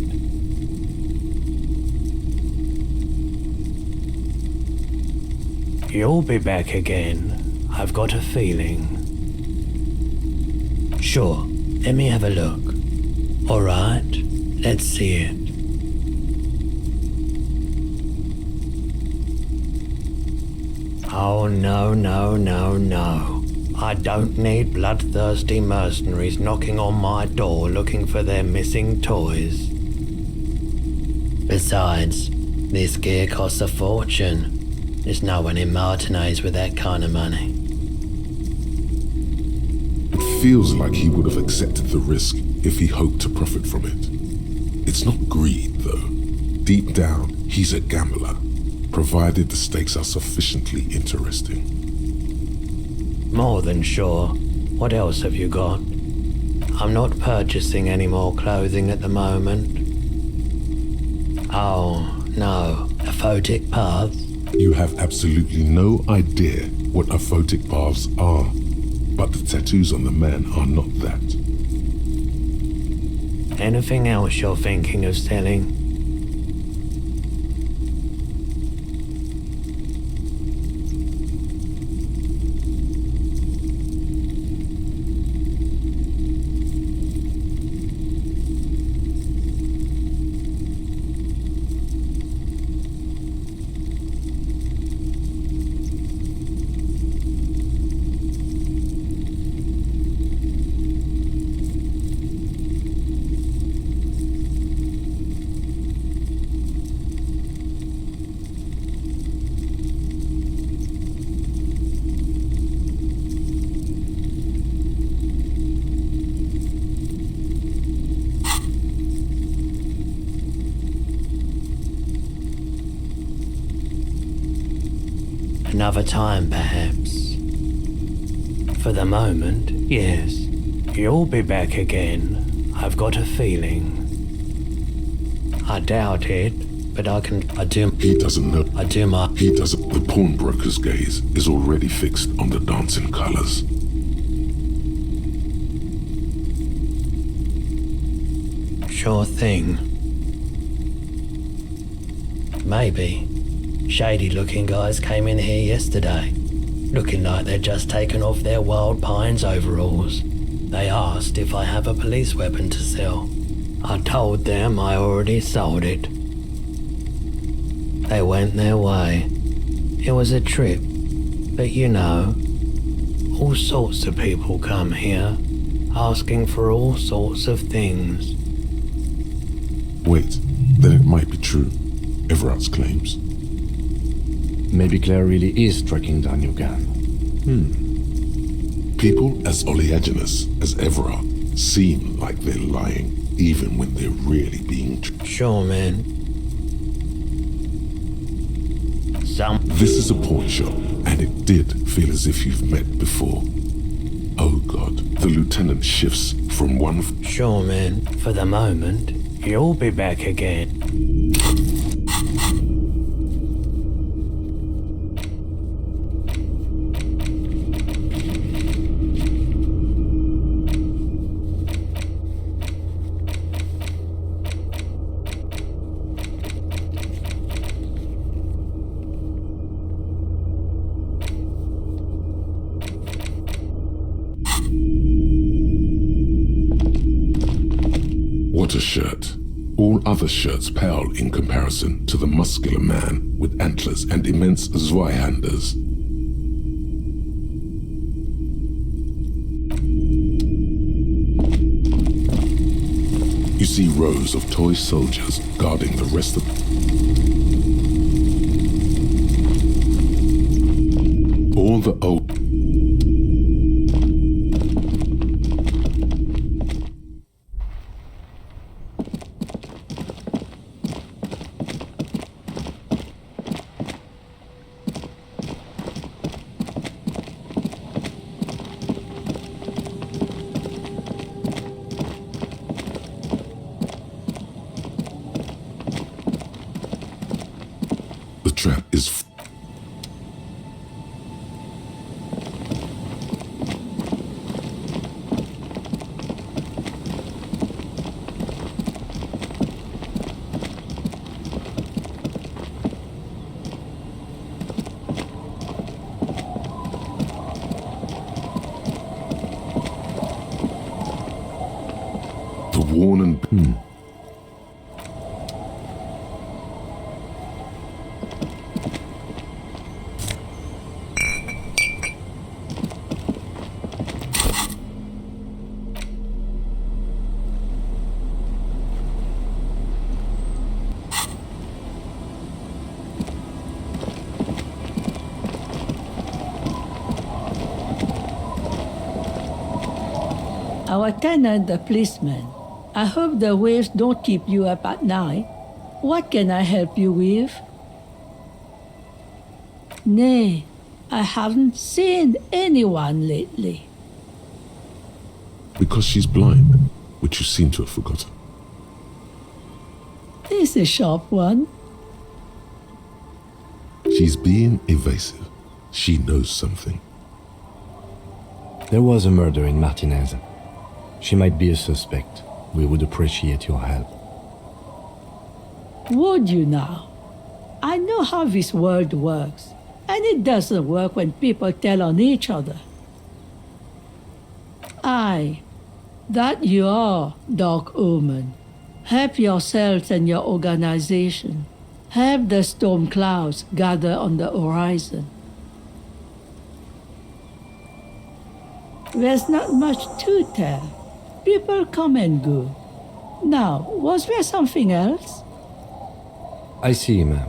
You'll be back again. I've got a feeling. Sure, let me have a look. All right, let's see it. Oh, no, no, no, no. I don't need bloodthirsty mercenaries knocking on my door looking for their missing toys. Besides, this gear costs a fortune. There's no one in Martinez with that kind of money. It feels like he would have accepted the risk if he hoped to profit from it. It's not greed, though. Deep down, he's a gambler, provided the stakes are sufficiently interesting. More than sure. What else have you got? I'm not purchasing any more clothing at the moment. Oh, no. Aphotic paths? You have absolutely no idea what aphotic paths are, but the tattoos on the man are not that. Anything else you're thinking of selling? Another time, perhaps. For the moment, yes. You'll be back again. I've got a feeling. I doubt it, but He doesn't know. He doesn't. The pawnbroker's gaze is already fixed on the dancing colors. Sure thing. Maybe. Shady-looking guys came in here yesterday, looking like they'd just taken off their Wild Pines overalls. They asked if I have a police weapon to sell. I told them I already sold it. They went their way. It was a trip, but you know, all sorts of people come here, asking for all sorts of things. Wait, then it might be true, Everard's claims. Maybe Claire really is tracking down your gun. People as oleaginous as Everard seem like they're lying, even when they're really being Sure, man. This is a pawn shop, and it did feel as if you've met before. Oh God, the lieutenant shifts from one... Sure, man. For the moment, you'll be back again. What a shirt. All other shirts pale in comparison to the muscular man with antlers and immense Zweihanders. You see rows of toy soldiers guarding the rest of... All the old... trap is the worn and Our tenant, the policeman. I hope the waves don't keep you up at night. What can I help you with? Nay, I haven't seen anyone lately. because she's blind, which you seem to have forgotten. This is a sharp one. She's being evasive. She knows something. There was a murder in Martinez. She might be a suspect. We would appreciate your help. Would you now? I know how this world works, and it doesn't work when people tell on each other. Aye, that you are, Dark Omen. Help yourselves and your organization. Help the storm clouds gather on the horizon. There's not much to tell. People come and go. Now, was there something else? I see, ma'am.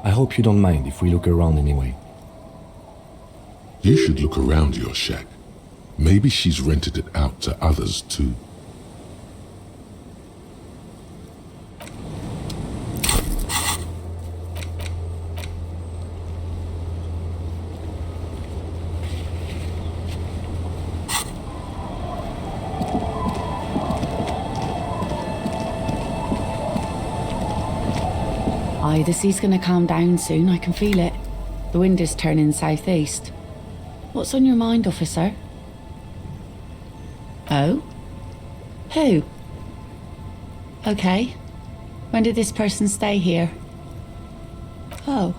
I hope you don't mind if we look around anyway. You should look around your shack. Maybe she's rented it out to others too. Aye, the sea's gonna calm down soon, I can feel it. The wind is turning southeast. What's on your mind, officer? Oh? Who? Okay. When did this person stay here? Oh.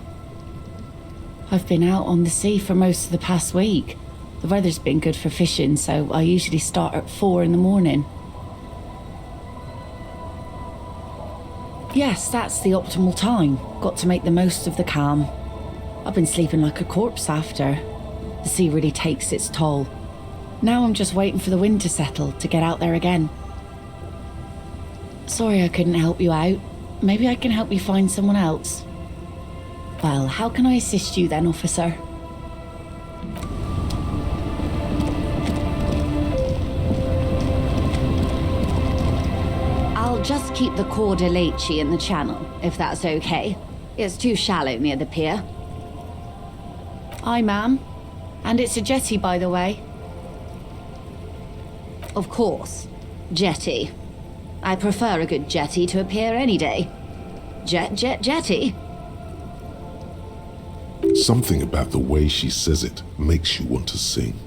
I've been out on the sea for most of the past week. The weather's been good for fishing, so I usually start at 4 in the morning. Yes, that's the optimal time. Got to make the most of the calm. I've been sleeping like a corpse after. The sea really takes its toll. Now I'm just waiting for the wind to settle to get out there again. Sorry I couldn't help you out. Maybe I can help you find someone else. Well, how can I assist you then, officer? I'll just keep the Corda Lacey in the channel, if that's okay. It's too shallow near the pier. Aye, ma'am. And it's a jetty, by the way. Of course. Jetty. I prefer a good jetty to a pier any day. Jetty? Something about the way she says it makes you want to sing.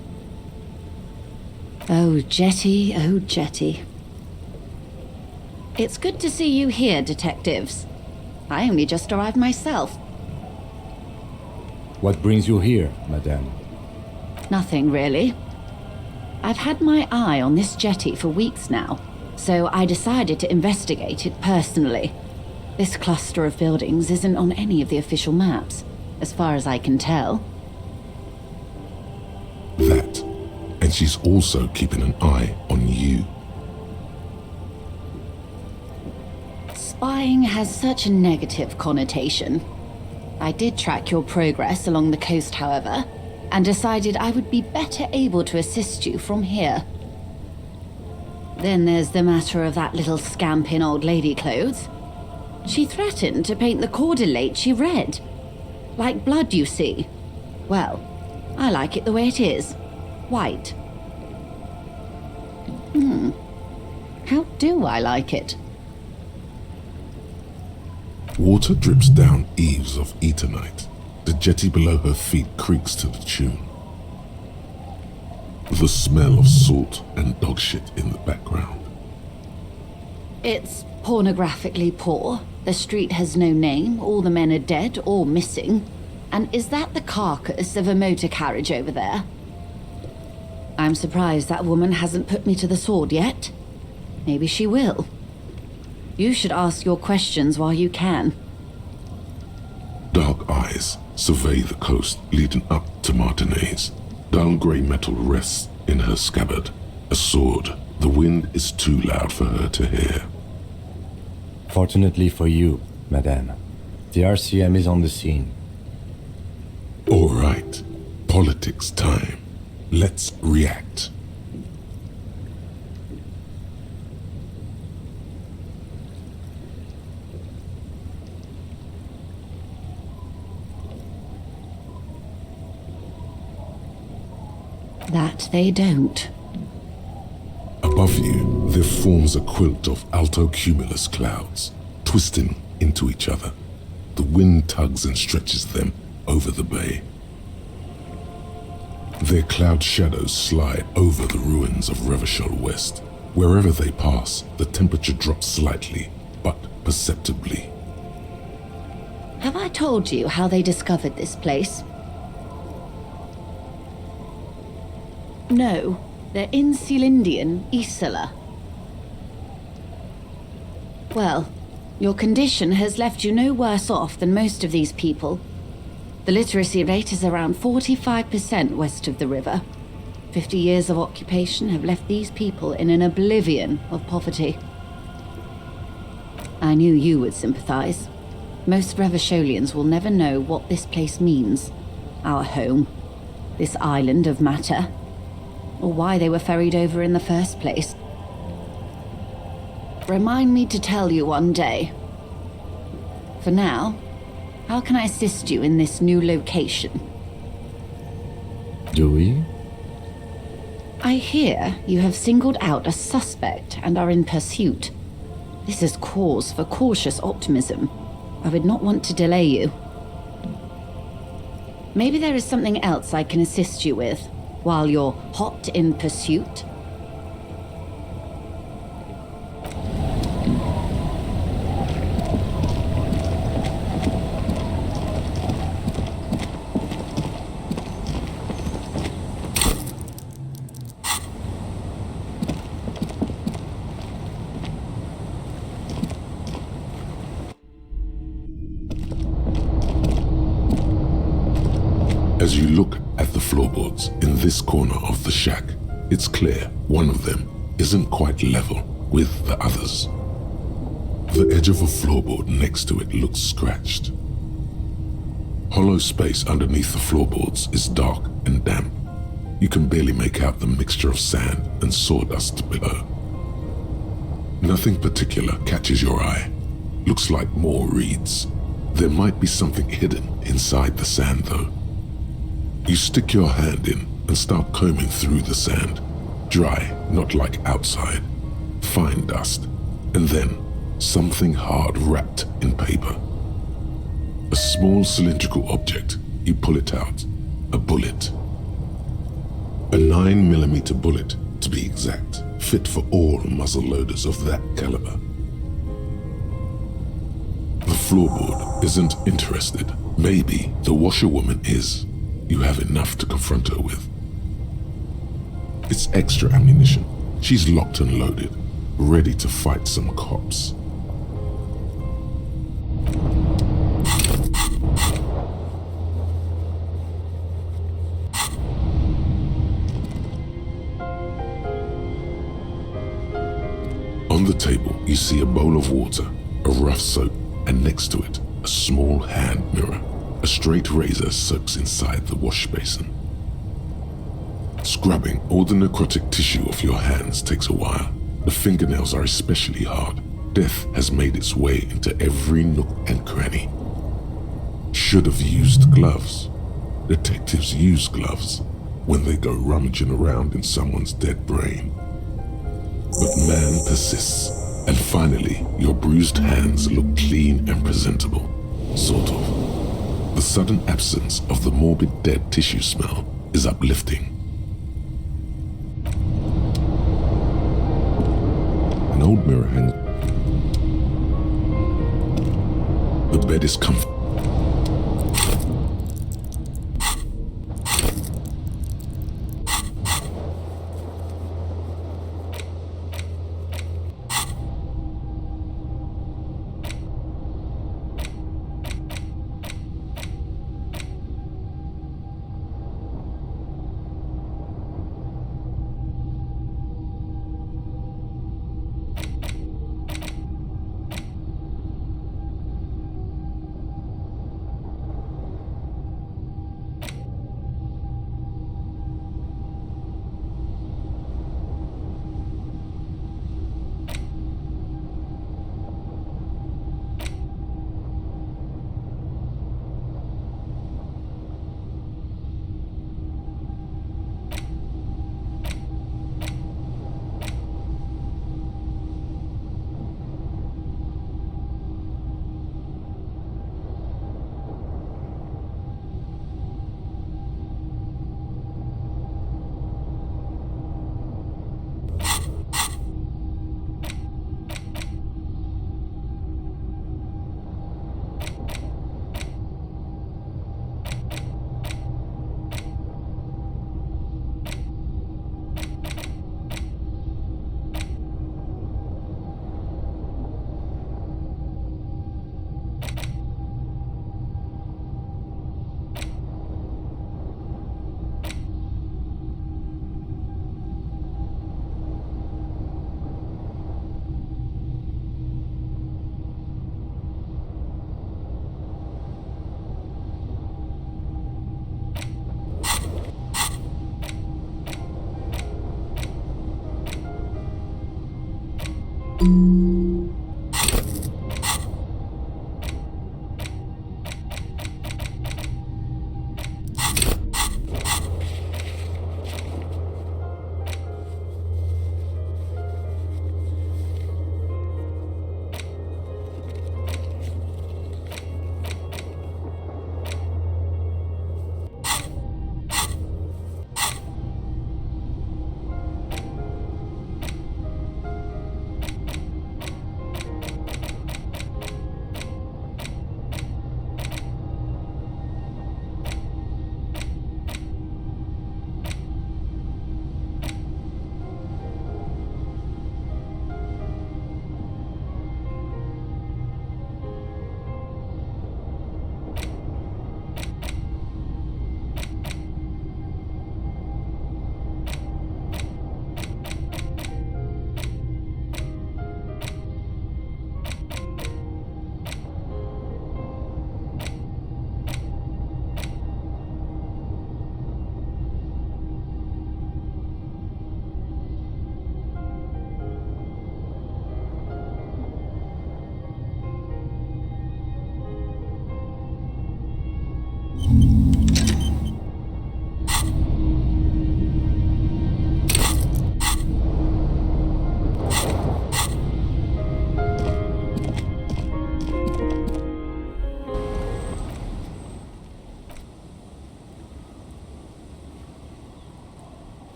Oh, jetty, oh, jetty. It's good to see you here, detectives. I only just arrived myself. What brings you here, madame? Nothing, really. I've had my eye on this jetty for weeks now, so I decided to investigate it personally. This cluster of buildings isn't on any of the official maps, as far as I can tell. That. And she's also keeping an eye on you. Spying has such a negative connotation. I did track your progress along the coast, however, and decided I would be better able to assist you from here. Then there's the matter of that little scamp in old lady clothes. She threatened to paint the cordelate red. Like blood, you see. Well, I like it the way it is. White. How do I like it? Water drips down eaves of eternite. The jetty below her feet creaks to the tune. The smell of salt and dog shit in the background. It's pornographically poor. The street has no name, all the men are dead or missing. And is that the carcass of a motor carriage over there? I'm surprised that woman hasn't put me to the sword yet. Maybe she will. You should ask your questions while you can. Dark eyes survey the coast leading up to Martinez. Dull grey metal rests in her scabbard. A sword. The wind is too loud for her to hear. Fortunately for you, madame, the RCM is on the scene. All right. Politics time. Let's react. That they don't. Above you, there forms a quilt of altocumulus clouds, twisting into each other. The wind tugs and stretches them over the bay. Their cloud shadows slide over the ruins of Revachol West. Wherever they pass, the temperature drops slightly, but perceptibly. Have I told you how they discovered this place? No, they're in Sealindian, Isola. Well, your condition has left you no worse off than most of these people. The literacy rate is around 45% west of the river. 50 years of occupation have left these people in an oblivion of poverty. I knew you would sympathize. Most Revacholians will never know what this place means. Our home. This island of matter. Or why they were ferried over in the first place. Remind me to tell you one day. For now, how can I assist you in this new location? Do we? I hear you have singled out a suspect and are in pursuit. This is cause for cautious optimism. I would not want to delay you. Maybe there is something else I can assist you with while you're hot in pursuit. As you look at the floorboards in this corner of the shack, it's clear one of them isn't quite level with the others. The edge of a floorboard next to it looks scratched. Hollow space underneath the floorboards is dark and damp. You can barely make out the mixture of sand and sawdust below. Nothing particular catches your eye. Looks like more reeds. There might be something hidden inside the sand though. You stick your hand in and start combing through the sand. Dry, not like outside. Fine dust. And then, something hard wrapped in paper. A small cylindrical object. You pull it out. A bullet. A 9mm bullet, to be exact. Fit for all muzzle loaders of that caliber. The floorboard isn't interested. Maybe the washerwoman is. You have enough to confront her with. It's extra ammunition. She's locked and loaded, ready to fight some cops. On the table, you see a bowl of water, a rough soap, and next to it, a small hand mirror. A straight razor soaks inside the wash basin. Scrubbing all the necrotic tissue off your hands takes a while. The fingernails are especially hard. Death has made its way into every nook and cranny. Should have used gloves. Detectives use gloves when they go rummaging around in someone's dead brain. But man persists, and finally your bruised hands look clean and presentable. presentable. Sort of. The sudden absence of the morbid dead tissue smell is uplifting. An old mirror hangs. The bed is comfortable.